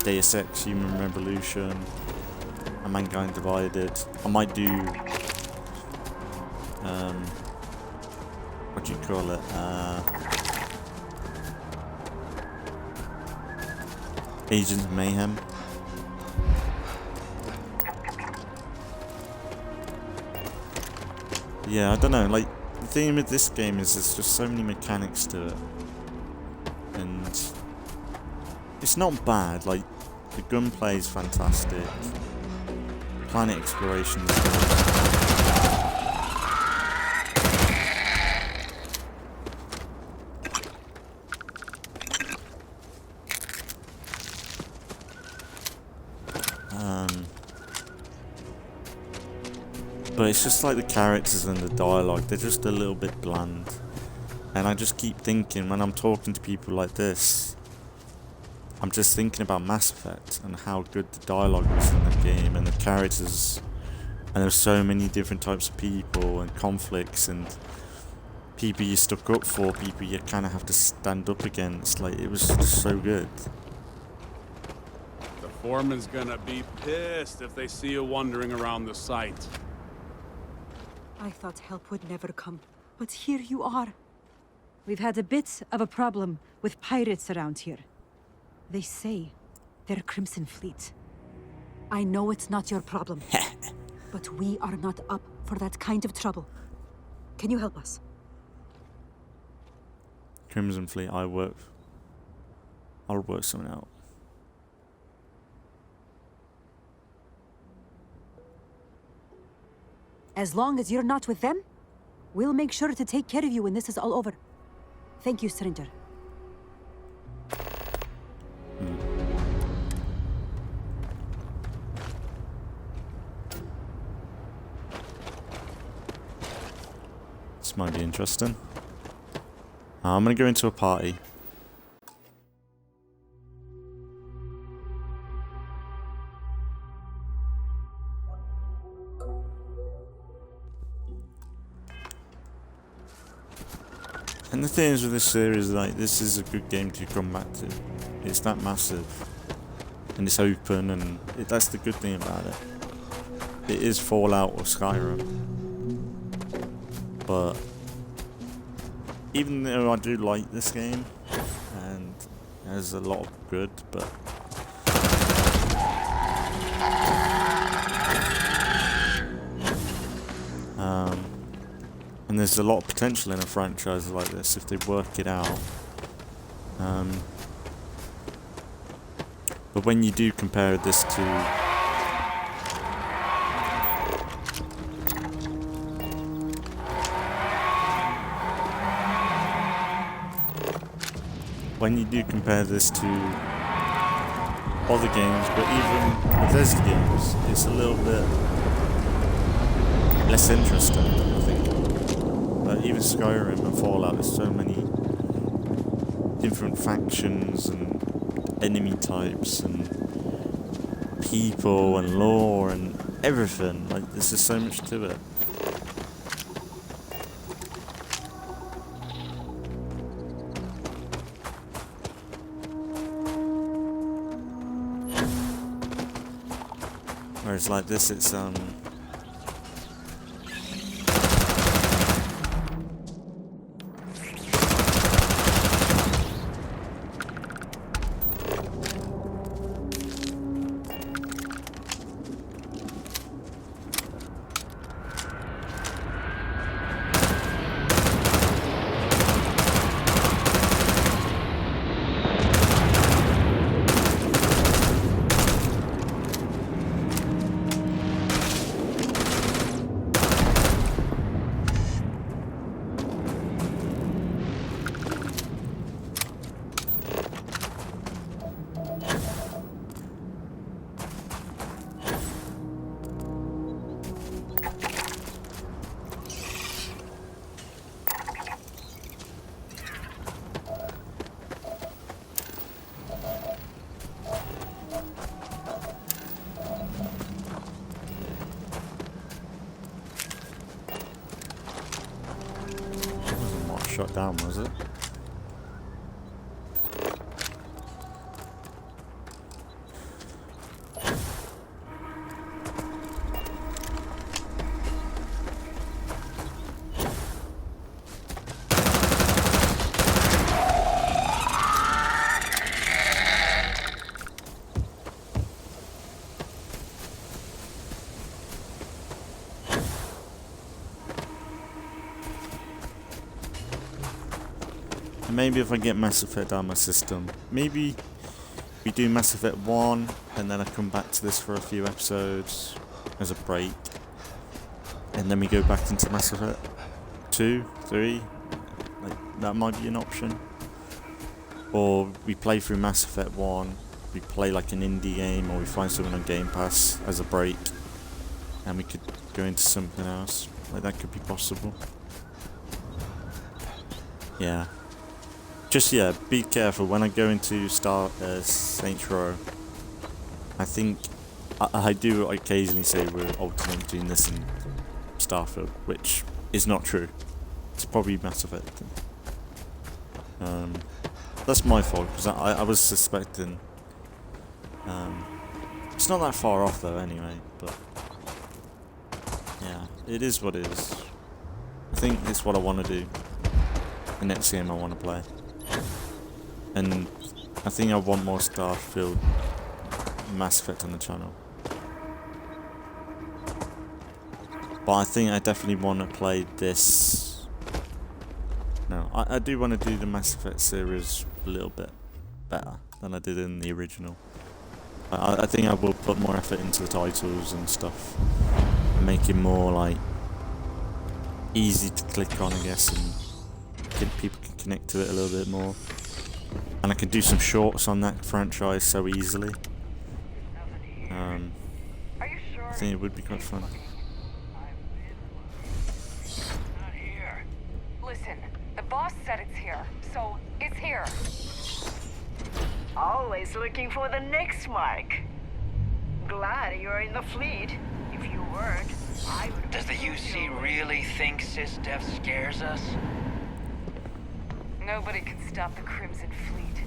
Deus Ex, Human Revolution, and Mankind Divided. I might do what do you call it? Agents of Mayhem. Yeah, I don't know, like, the thing with this game is there's just so many mechanics to it. And it's not bad, like, the gunplay is fantastic. Planet exploration is good. But it's just like the characters and the dialogue, they're just a little bit bland. And I just keep thinking, when I'm talking to people like this, I'm just thinking about Mass Effect and how good the dialogue was in that game and the characters. And there's so many different types of people and conflicts and people you stuck up for, people you kind of have to stand up against. Like, it was just so good. The foreman's gonna be pissed if they see you wandering around the site. I thought help would never come, but here you are. We've had a bit of a problem with pirates around here. They say they're Crimson Fleet. I know it's not your problem, but we are not up for that kind of trouble. Can you help us? Crimson Fleet, I'll work something out. As long as you're not with them, we'll make sure to take care of you when this is all over. Thank you, stranger. This might be interesting. I'm gonna go into a party. And the thing is with this series, like, this is a good game to come back to. It's that massive. And it's open, and that's the good thing about it. It is Fallout or Skyrim. But even though I do like this game, and there's a lot of good, but and there's a lot of potential in a franchise like this if they work it out. But when you do compare this to other games, but even Bethesda games, it's a little bit less interesting, I think. But even Skyrim and Fallout, there's so many different factions and enemy types and people and lore and everything. Like, there's just so much to it. Whereas like this, it's shut down, was it? Maybe if I get Mass Effect out of my system, maybe we do Mass Effect 1 and then I come back to this for a few episodes as a break, and then we go back into Mass Effect 2, 3, like, that might be an option. Or we play through Mass Effect 1, we play like an indie game, or we find something on Game Pass as a break, and we could go into something else. Like, that could be possible. Yeah. Just, yeah, be careful when I go into Saints Row. I think I do occasionally say we're alternating between this and Starfield, which is not true. It's probably Mass Effect. That's my fault, because I was suspecting. It's not that far off though, anyway. But yeah, it is what it is. I think it's what I want to do. The next game I want to play. And I think I want more Starfield Mass Effect on the channel. But I think I definitely want to play this No, I do want to do the Mass Effect series a little bit better than I did in the original. I think I will put more effort into the titles and stuff, and make it more like easy to click on, I guess, and people can connect to it a little bit more. And I can do some shorts on that franchise so easily. I think it would be quite fun. Not here. Listen, the boss said it's here, so it's here. Always looking for the next mark. Glad you're in the fleet. If you weren't, I would. Does the UC really think SysDef scares us? Nobody can stop the Crimson Fleet.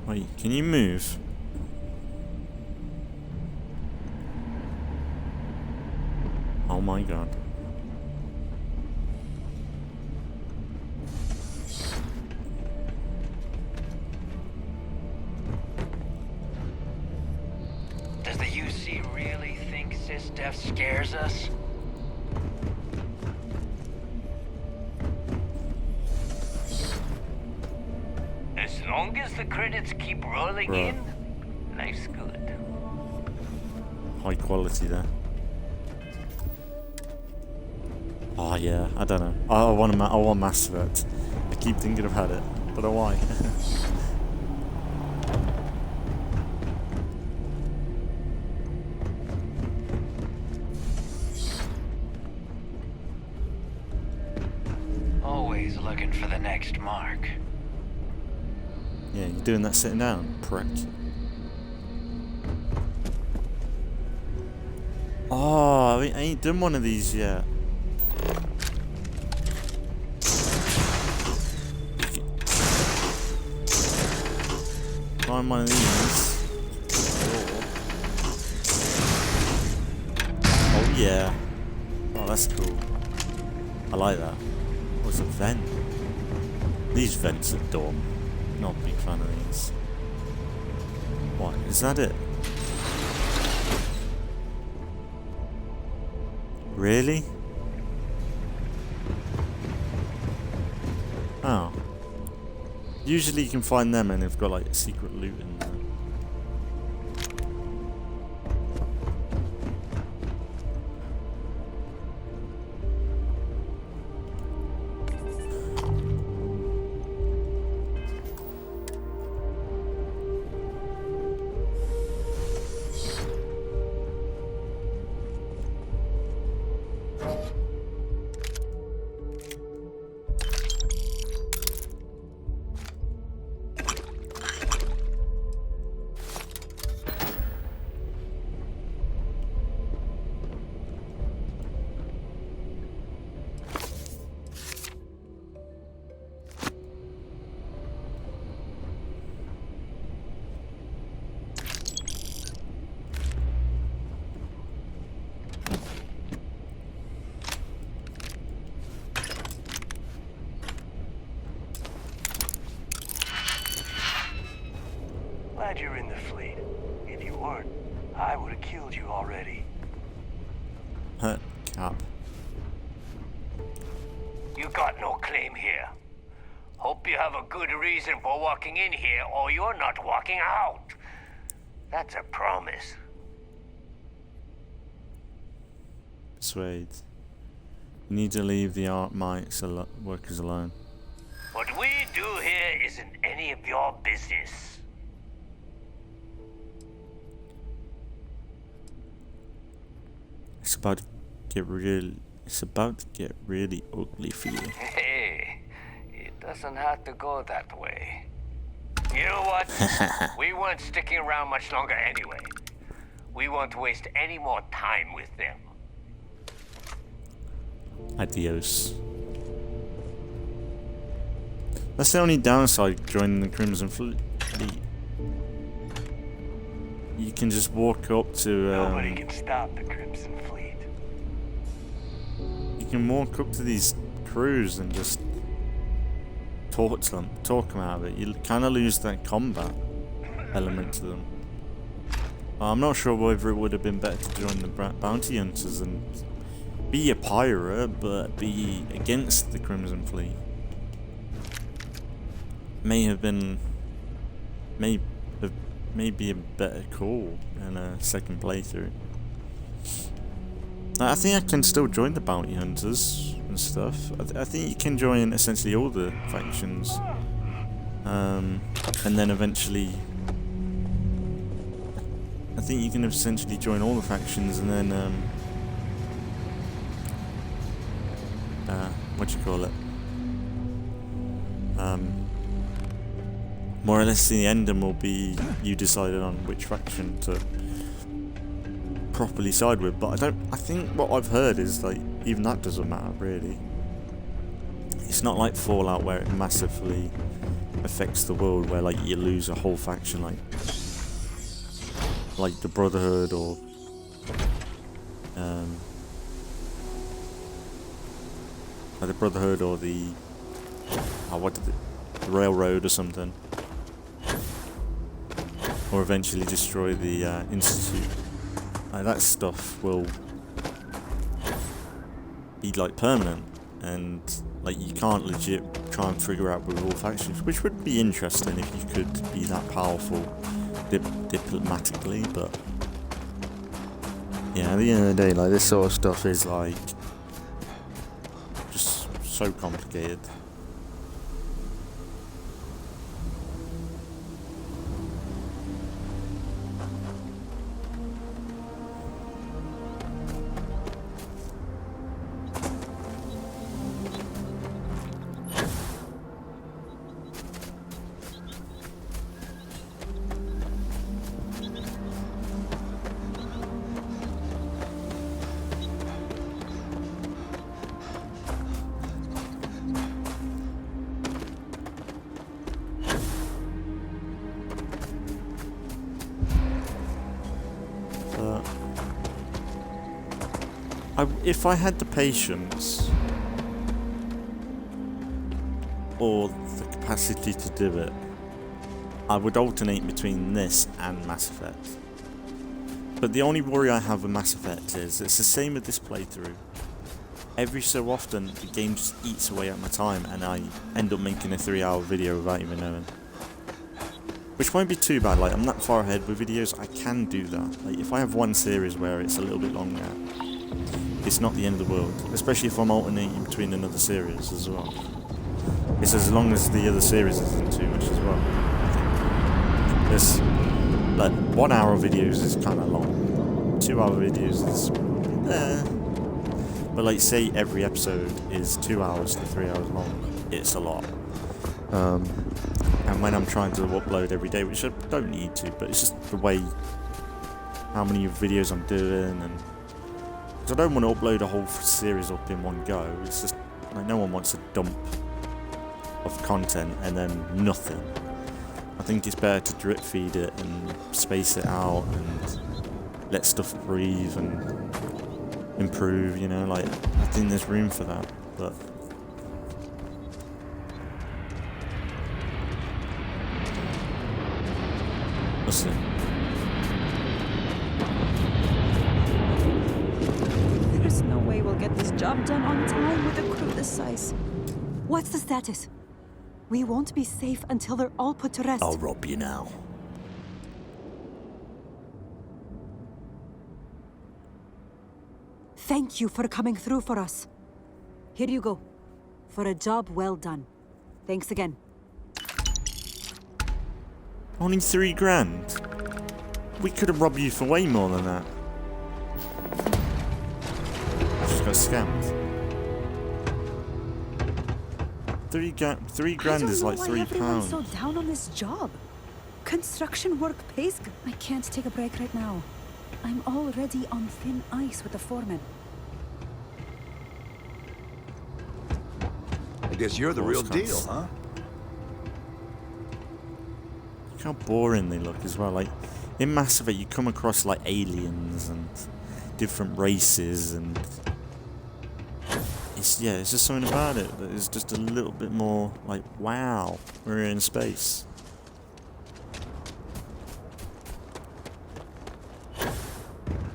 Wait, can you move? Oh my god. Does the UC really think SysDef scares us? As long as the credits keep rolling Bruh. in, life's good. High quality there. Oh yeah, I don't know. I want Mass Effect. I keep thinking I've had it. Don't know why. Always looking for the next mark. Yeah, you're doing that sitting down, prick. Oh, I ain't done one of these yet. Find one of these. Oh yeah. Oh, that's cool. I like that. What's a vent? These vents are dumb. Not a big fan of these. What? Is that it? Really? Oh. Usually you can find them and they've got like secret loot in there. Glad you're in the fleet. If you weren't, I would have killed you already. Cap. You got no claim here. Hope you have a good reason for walking in here, or you're not walking out. That's a promise. Persuade. You need to leave the art mics workers alone. What we do here isn't any of your business. It's about to get really ugly for you. Hey, it doesn't have to go that way. You know what? We weren't sticking around much longer anyway. We won't waste any more time with them. Adios. That's the only downside joining the Crimson Fleet. You can just walk up to. Nobody can stop the Crimson Fleet. You can walk up to these crews and just talk them out of it. You kind of lose that combat element to them. I'm not sure whether it would have been better to join the bounty hunters and be a pirate, but be against the Crimson Fleet. may have been, maybe a better call in a second playthrough. I think I can still join the bounty hunters and stuff. I think you can join essentially all the factions, and then eventually, I think you can essentially join all the factions and then what do you call it? More or less the ending will be you decided on which faction to properly side with, but I think what I've heard is like even that doesn't matter really. It's not like Fallout where it massively affects the world, where like you lose a whole faction like the Brotherhood or the Brotherhood or the the Railroad or something, or eventually destroy the Institute. Like that stuff will be like permanent, and like you can't legit try and figure out with all factions, which would be interesting if you could be that powerful diplomatically. But yeah, at the end of the day, like this sort of stuff is like just so complicated. If I had the patience or the capacity to do it, I would alternate between this and Mass Effect. But the only worry I have with Mass Effect is it's the same with this playthrough. Every so often the game just eats away at my time and I end up making a 3-hour video without even knowing. Which won't be too bad, like I'm that far ahead with videos, I can do that. Like if I have one series where it's a little bit longer, it's not the end of the world, especially if I'm alternating between another series as well. It's as long as the other series isn't too much as well. I think this, like 1 hour videos is kind of long, 2 hour videos is but like say every episode is 2 hours to 3 hours long, it's a lot. And when I'm trying to upload every day, which I don't need to, but it's just the way, how many videos I'm doing, and I don't want to upload a whole series up in one go. It's just like no one wants a dump of content and then nothing. I think it's better to drip feed it and space it out and let stuff breathe and improve, you know, like I think there's room for that, but we'll see. There's no way we'll get this job done on time with a crew this size. What's the status? We won't be safe until they're all put to rest. I'll rob you now. Thank you for coming through for us. Here you go. For a job well done. Thanks again. Only 3 grand? We could have robbed you for way more than that. Just got scammed. 3 grand is like £3. Everyone's so down on this job. Construction work pays. I can't take a break right now. I'm already on thin ice with the foreman. I guess you're the real deal, huh? Look how boring they look as well. Like in Mass Effect, you come across like aliens and different races, and it's just something about it that is just a little bit more like, wow, we're in space.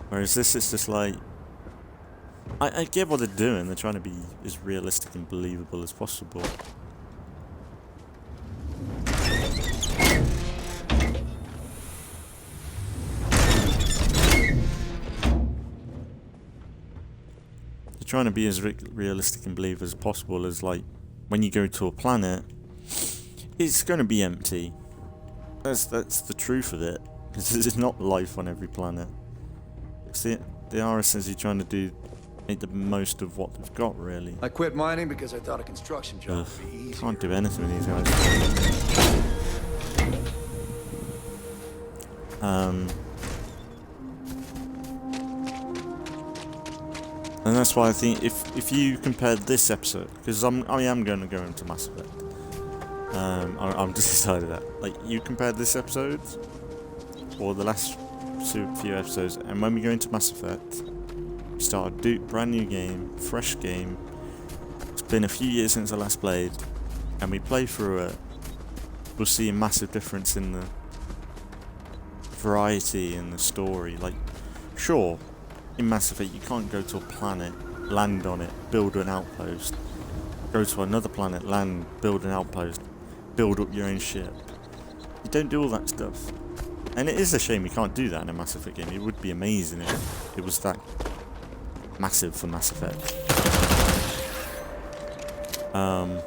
Whereas this is just like, I get what they're doing. They're trying to be as realistic and believable as possible. trying to be as realistic and believe as possible as, like, when you go to a planet, it's going to be empty. That's the truth of it. Because there's not life on every planet. See, they are essentially trying to make the most of what they've got, really. I quit mining because I thought a construction job would be easy. Can't do anything with these guys. And that's why I think if you compare this episode, because I am going to go into Mass Effect. I'm just decided that. Like, you compare this episode, or the last few episodes, and when we go into Mass Effect, we start a brand new game, fresh game. It's been a few years since I last played, and we play through it. We'll see a massive difference in the variety in the story. Like, sure, in Mass Effect you can't go to a planet, land on it, build an outpost, go to another planet, land, build an outpost, build up your own ship. You don't do all that stuff. And it is a shame you can't do that in a Mass Effect game. It would be amazing if it was that massive for Mass Effect. And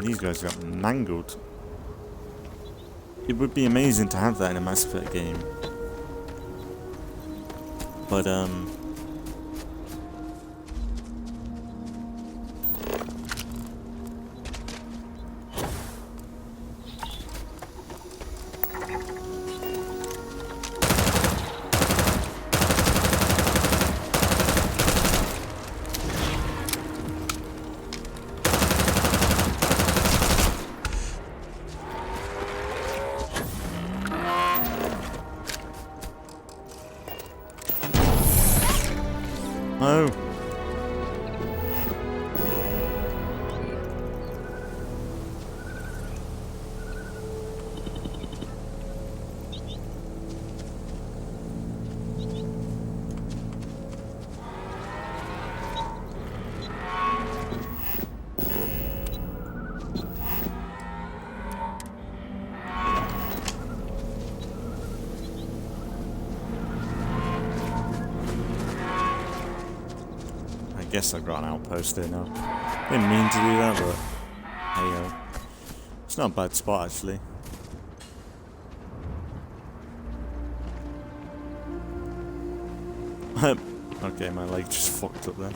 these guys got mangled. It would be amazing to have that in a Mass Effect game. But, oh. I guess I've got an outpost here now. Didn't mean to do that, but hey yo. It's not a bad spot actually. Okay, my leg just fucked up there.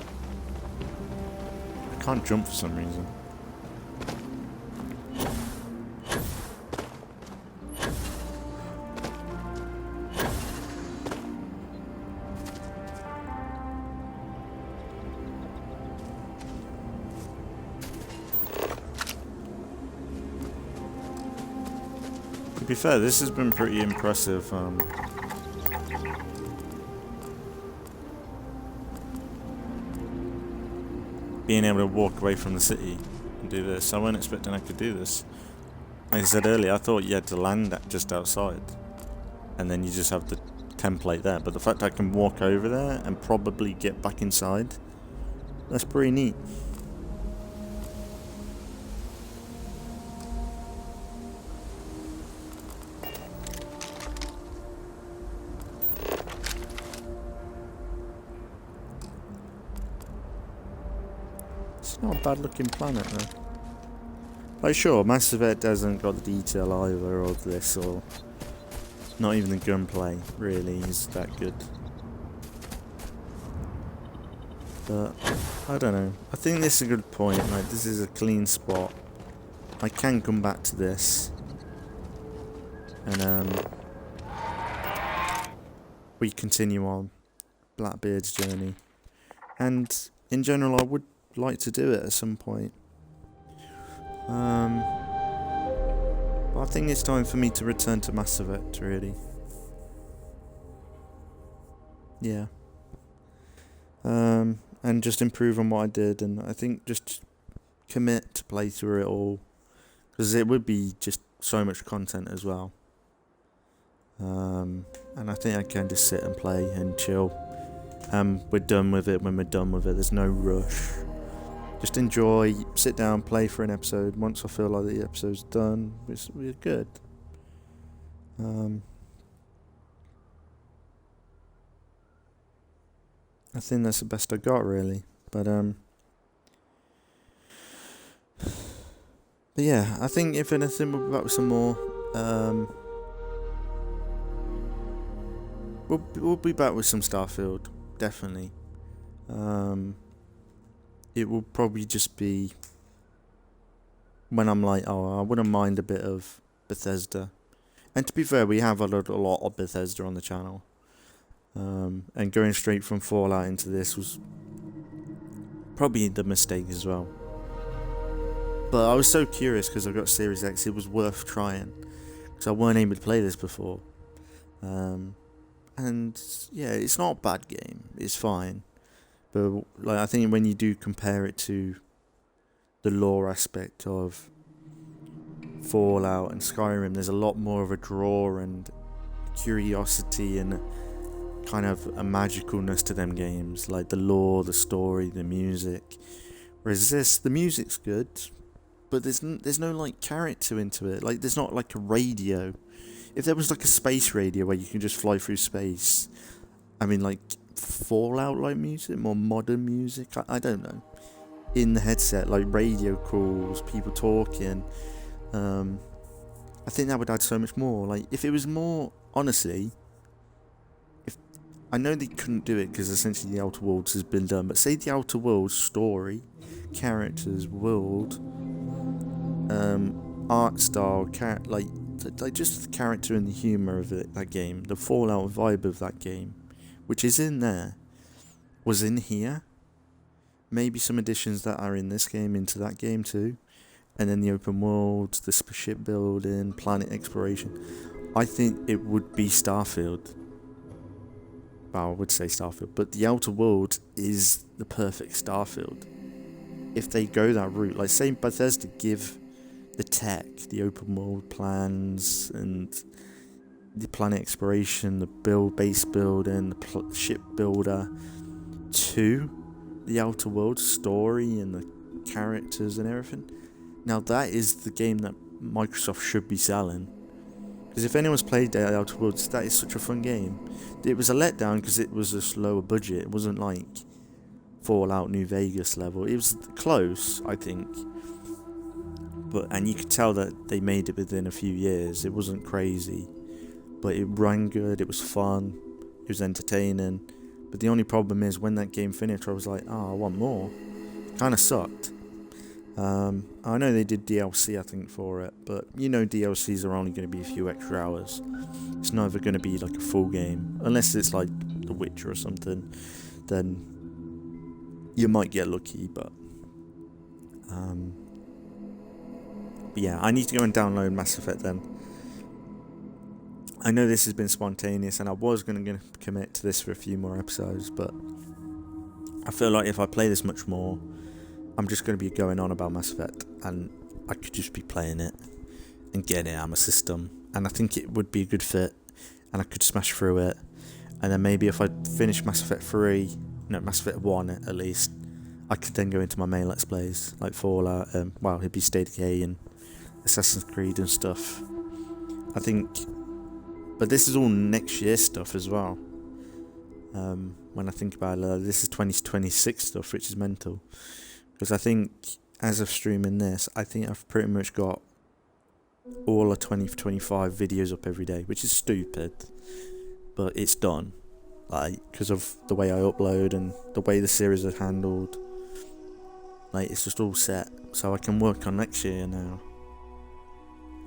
I can't jump for some reason. To be fair, this has been pretty impressive. Being able to walk away from the city and do this. I wasn't expecting I could do this. Like I said earlier, I thought you had to land just outside. And then you just have the template there. But the fact I can walk over there and probably get back inside, that's pretty neat. Not a bad looking planet though. Like sure, Mass Effect hasn't got the detail either of this, or not even the gunplay really is that good. But I don't know. I think this is a good point. Like this is a clean spot. I can come back to this, and we continue on Blackbeard's journey. And in general, I would like to do it at some point. But I think it's time for me to return to Mass Effect, really. Yeah. And just improve on what I did, and I think just commit to play through it all, because it would be just so much content as well. And I think I can just sit and play and chill. We're done with it when we're done with it. There's no rush. Just enjoy, sit down, play for an episode. Once I feel like the episode's done, we're good. I think that's the best I got, really. But yeah, I think if anything, we'll be back with some more. We'll be back with some Starfield, definitely. It will probably just be when I'm like, oh, I wouldn't mind a bit of Bethesda. And to be fair, we have a lot of Bethesda on the channel. And going straight from Fallout into this was probably the mistake as well. But I was so curious because I got Series X, it was worth trying. Because I weren't able to play this before. And yeah, it's not a bad game. It's fine. But like, I think when you do compare it to the lore aspect of Fallout and Skyrim, there's a lot more of a draw and curiosity and kind of a magicalness to them games, like the lore, the story, the music. Whereas this, the music's good, but there's no like character into it. Like there's not like a radio. If there was like a space radio where you can just fly through space, I mean like Fallout like music, more modern music, I don't know. In the headset, like radio calls, people talking. I think that would add so much more. Like if it was more, honestly, if I know they couldn't do it because essentially the Outer Worlds has been done, but say the Outer Worlds story, characters, world, art style, like just the character and the humour of it, that game, the Fallout vibe of that game, which is in there, was in here. Maybe some additions that are in this game into that game too. And then the open world, the ship building, planet exploration. I think it would be Starfield. Well, I would say Starfield. But the Outer World is the perfect Starfield. If they go that route, like say Bethesda give the tech, the open world plans, and the planet exploration, the base building, the ship builder, to the Outer World story and the characters and everything. Now that is the game that Microsoft should be selling. Because if anyone's played the Outer Worlds, that is such a fun game. It was a letdown because it was a lower budget. It wasn't like Fallout New Vegas level. It was close, I think. And you could tell that they made it within a few years. It wasn't crazy. But it ran good, it was fun, it was entertaining. But the only problem is when that game finished, I was like, oh, I want more. It kind of sucked. I know they did DLC, I think, for it, but you know DLCs are only going to be a few extra hours. It's never going to be like a full game, unless it's like The Witcher or something. Then you might get lucky, but yeah, I need to go and download Mass Effect then. I know this has been spontaneous, and I was going to commit to this for a few more episodes, but I feel like if I play this much more, I'm just going to be going on about Mass Effect, and I could just be playing it and getting it out of my system, and I think it would be a good fit, and I could smash through it, and then maybe if I finish Mass Effect 1 at least, I could then go into my main Let's Plays, like Fallout, it'd be State of Decay and Assassin's Creed and stuff. I think, but this is all next year stuff as well. When I think about it, this is 2026 stuff, which is mental. Because I think, as of streaming this, I think I've pretty much got all of 2025 videos up every day, which is stupid, but it's done. Like, because of the way I upload and the way the series is handled, like, it's just all set. So I can work on next year now.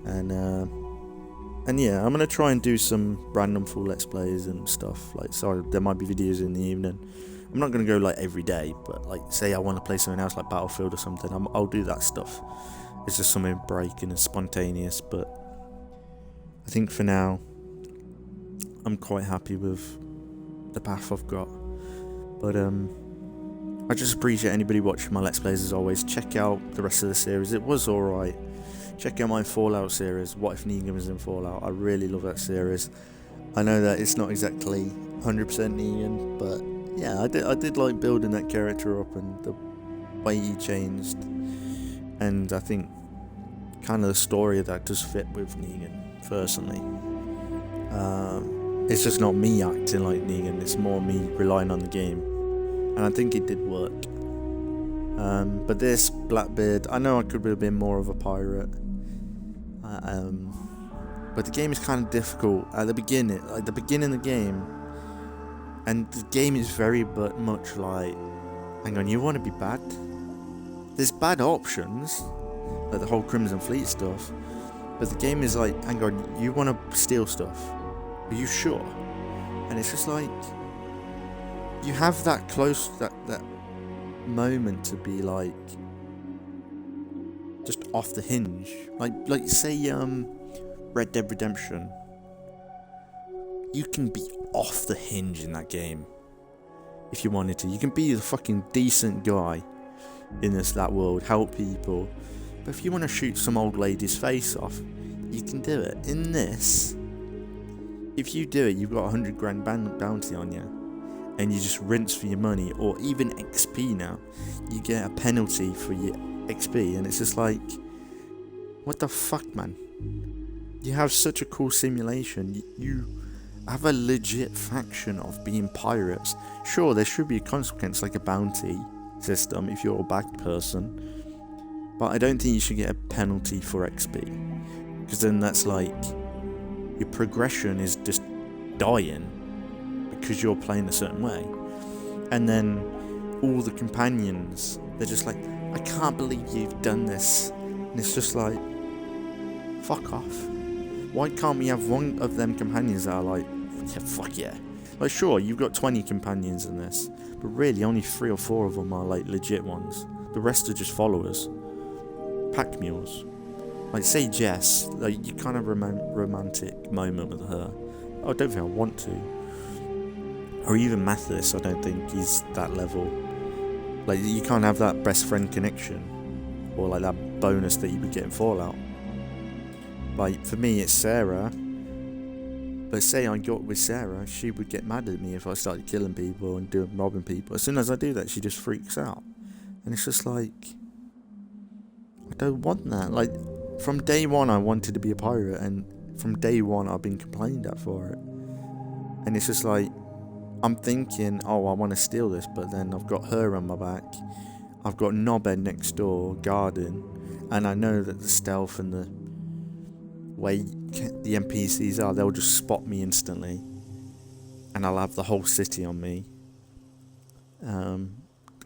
And yeah, I'm going to try and do some random full Let's Plays and stuff. Like, so there might be videos in the evening. I'm not going to go like every day, but like say I want to play something else like Battlefield or something, I'll do that stuff. It's just something breaking and spontaneous, but I think for now I'm quite happy with the path I've got. But I just appreciate anybody watching my Let's Plays as always. Check out the rest of the series, it was alright. Check out my Fallout series, What If Negan Was in Fallout. I really love that series. I know that it's not exactly 100% Negan, but yeah, I did like building that character up and the way he changed, and I think kind of the story of that does fit with Negan personally. It's just not me acting like Negan, it's more me relying on the game, and I think it did work. But this, Blackbeard, I know I could have been more of a pirate. But the game is kind of difficult at the beginning. Like the beginning of the game, and the game is very much like, hang on, you want to be bad? There's bad options, like the whole Crimson Fleet stuff. But the game is like, hang on, you want to steal stuff? Are you sure? And it's just like, you have that close, that moment to be like, just off the hinge. Like say, Red Dead Redemption. You can be off the hinge in that game. If you wanted to. You can be the fucking decent guy in that world, help people. But if you want to shoot some old lady's face off, you can do it. In this, if you do it, you've got 100 grand bounty on you, and you just rinse for your money, or even XP now. You get a penalty for your XP, and it's just like, what the fuck, man? You have such a cool simulation. You have a legit faction of being pirates. Sure, there should be a consequence, like a bounty system if you're a bad person, but I don't think you should get a penalty for XP, because then that's like, your progression is just dying because you're playing a certain way. And then all the companions, they're just like, I can't believe you've done this. And it's just like, fuck off. Why can't we have one of them companions that are like, yeah, fuck yeah. Like, sure, you've got 20 companions in this, but really only 3 or 4 of them are like legit ones. The rest are just followers. Pack mules. Like, say Jess, like, you kind of romantic moment with her. I don't think I want to. Or even Mathis, I don't think he's that level. Like, you can't have that best friend connection, or like that bonus that you would get in Fallout. Like, for me, it's Sarah. But say I got with Sarah, she would get mad at me if I started killing people and robbing people. As soon as I do that, she just freaks out. And it's just like, I don't want that. Like, from day one, I wanted to be a pirate, and from day one, I've been complained at for it. And it's just like, I'm thinking, oh, I want to steal this, but then I've got her on my back. I've got Knobhead next door, guarding, and I know that the stealth and the way the NPCs are, they'll just spot me instantly, and I'll have the whole city on me.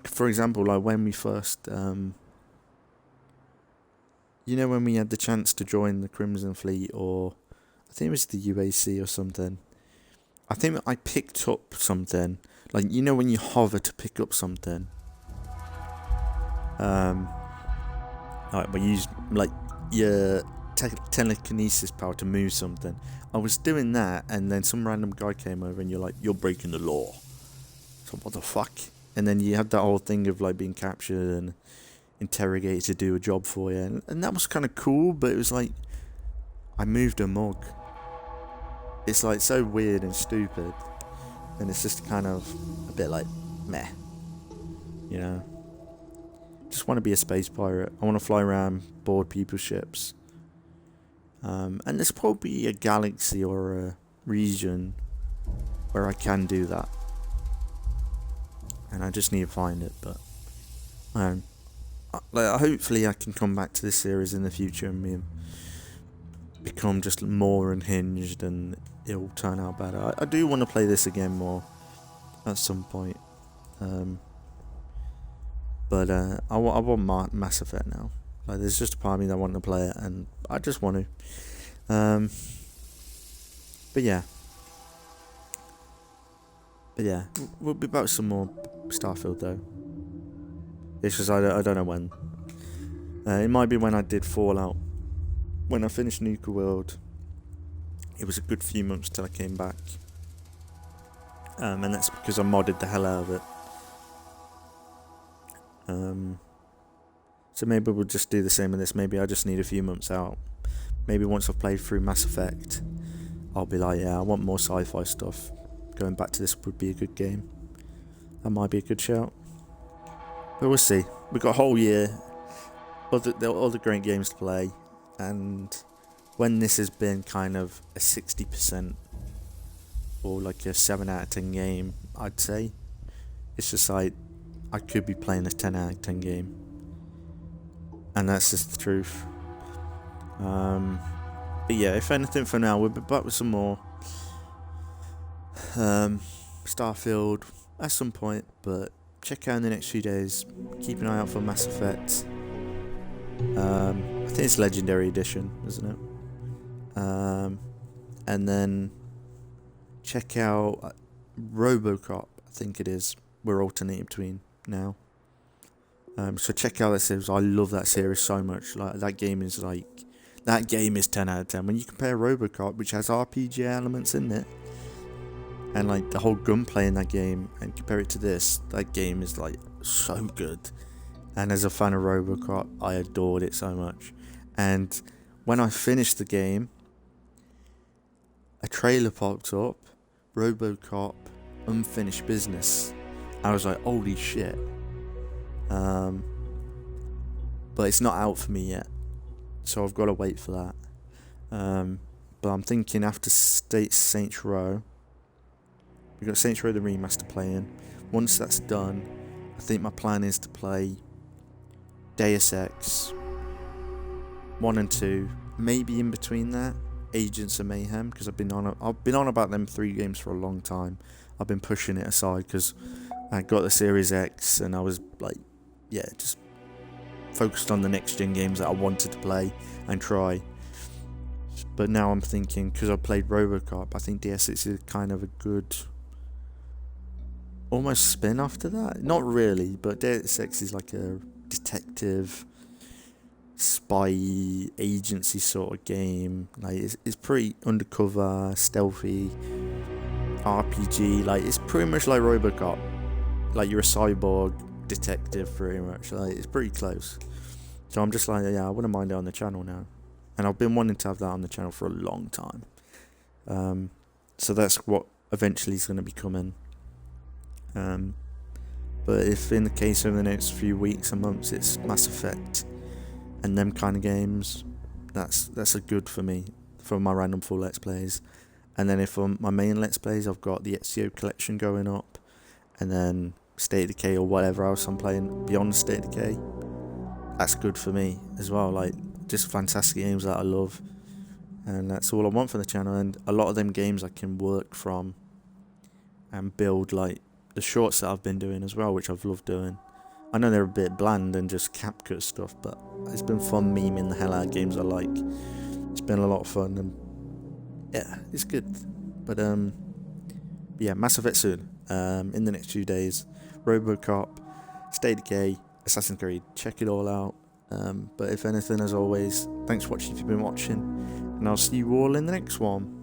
For example, like when we first, when we had the chance to join the Crimson Fleet, or I think it was the UAC or something. I think I picked up something, like, when you hover to pick up something. Like, we use like your telekinesis power to move something. I was doing that, and then some random guy came over, and you're like, you're breaking the law. So what the fuck? And then you have that whole thing of like being captured and interrogated to do a job for you, and that was kind of cool, but it was like, I moved a mug. It's like so weird and stupid, and it's just kind of a bit like meh, just want to be a space pirate. I want to fly around, board people's ships, and there's probably a galaxy or a region where I can do that, and I just need to find it. But hopefully I can come back to this series in the future and become just more unhinged, and it'll turn out better. I do want to play this again more at some point, but I want Mass Effect now. Like, there's just a part of me that wants to play it, and I just want to. But yeah, we'll be back with some more Starfield though. It's just I don't know when. It might be when I did Fallout. When I finished Nuka World, it was a good few months till I came back. And that's because I modded the hell out of it. So maybe we'll just do the same with this. Maybe I just need a few months out. Maybe once I've played through Mass Effect, I'll be like, yeah, I want more sci-fi stuff. Going back to this would be a good game. That might be a good shout. But we'll see. We've got a whole year. Other great games to play. And when this has been kind of a 60% or like a 7 out of 10 game, I'd say, it's just like, I could be playing a 10 out of 10 game. And that's just the truth. But yeah, if anything for now, we'll be back with some more Starfield at some point, but check out in the next few days. Keep an eye out for Mass Effect. I think it's Legendary Edition, isn't it? And then check out RoboCop, I think it is. We're alternating between now. So check out that series. I love that series so much. Like that game is 10 out of 10. When you compare RoboCop, which has RPG elements in it, and like the whole gunplay in that game, and compare it to this, that game is like so good. And as a fan of RoboCop, I adored it so much. And when I finished the game, a trailer popped up, RoboCop Unfinished Business. I was like, holy shit. But it's not out for me yet, so I've got to wait for that. But I'm thinking after Saints Row, we've got Saints Row the remaster playing. Once that's done, I think my plan is to play Deus Ex 1 and 2, maybe in between that Agents of Mayhem, because I've been on about them 3 games for a long time. I've been pushing it aside because I got the Series X and I was like, yeah, just focused on the next gen games that I wanted to play and try. But now I'm thinking, because I played RoboCop, I think Deus Ex is kind of a good almost spin off to that. Not really, but Deus Ex is like a detective spy agency sort of game. Like it's pretty undercover, stealthy, RPG. Like it's pretty much like RoboCop. Like you're a cyborg detective, pretty much. Like it's pretty close. So I'm just like, yeah, I wouldn't mind it on the channel now. And I've been wanting to have that on the channel for a long time. So that's what eventually is going to be coming. But if in the case of the next few weeks and months it's Mass Effect and them kind of games, that's a good for me for my random full Let's Plays. And then if on my main Let's Plays, I've got the Ezio collection going up, and then State of Decay or whatever else I'm playing beyond State of Decay, that's good for me as well. Like just fantastic games that I love, and that's all I want for the channel. And a lot of them games I can work from and build, like the shorts that I've been doing as well, which I've loved doing. I know they're a bit bland and just CapCut stuff, but it's been fun memeing the hell out of games I like. It's been a lot of fun, and yeah, it's good. But yeah, Mass Effect soon. In the next few days, RoboCop, State of Decay, Assassin's Creed. Check it all out. But if anything, as always, thanks for watching if you've been watching, and I'll see you all in the next one.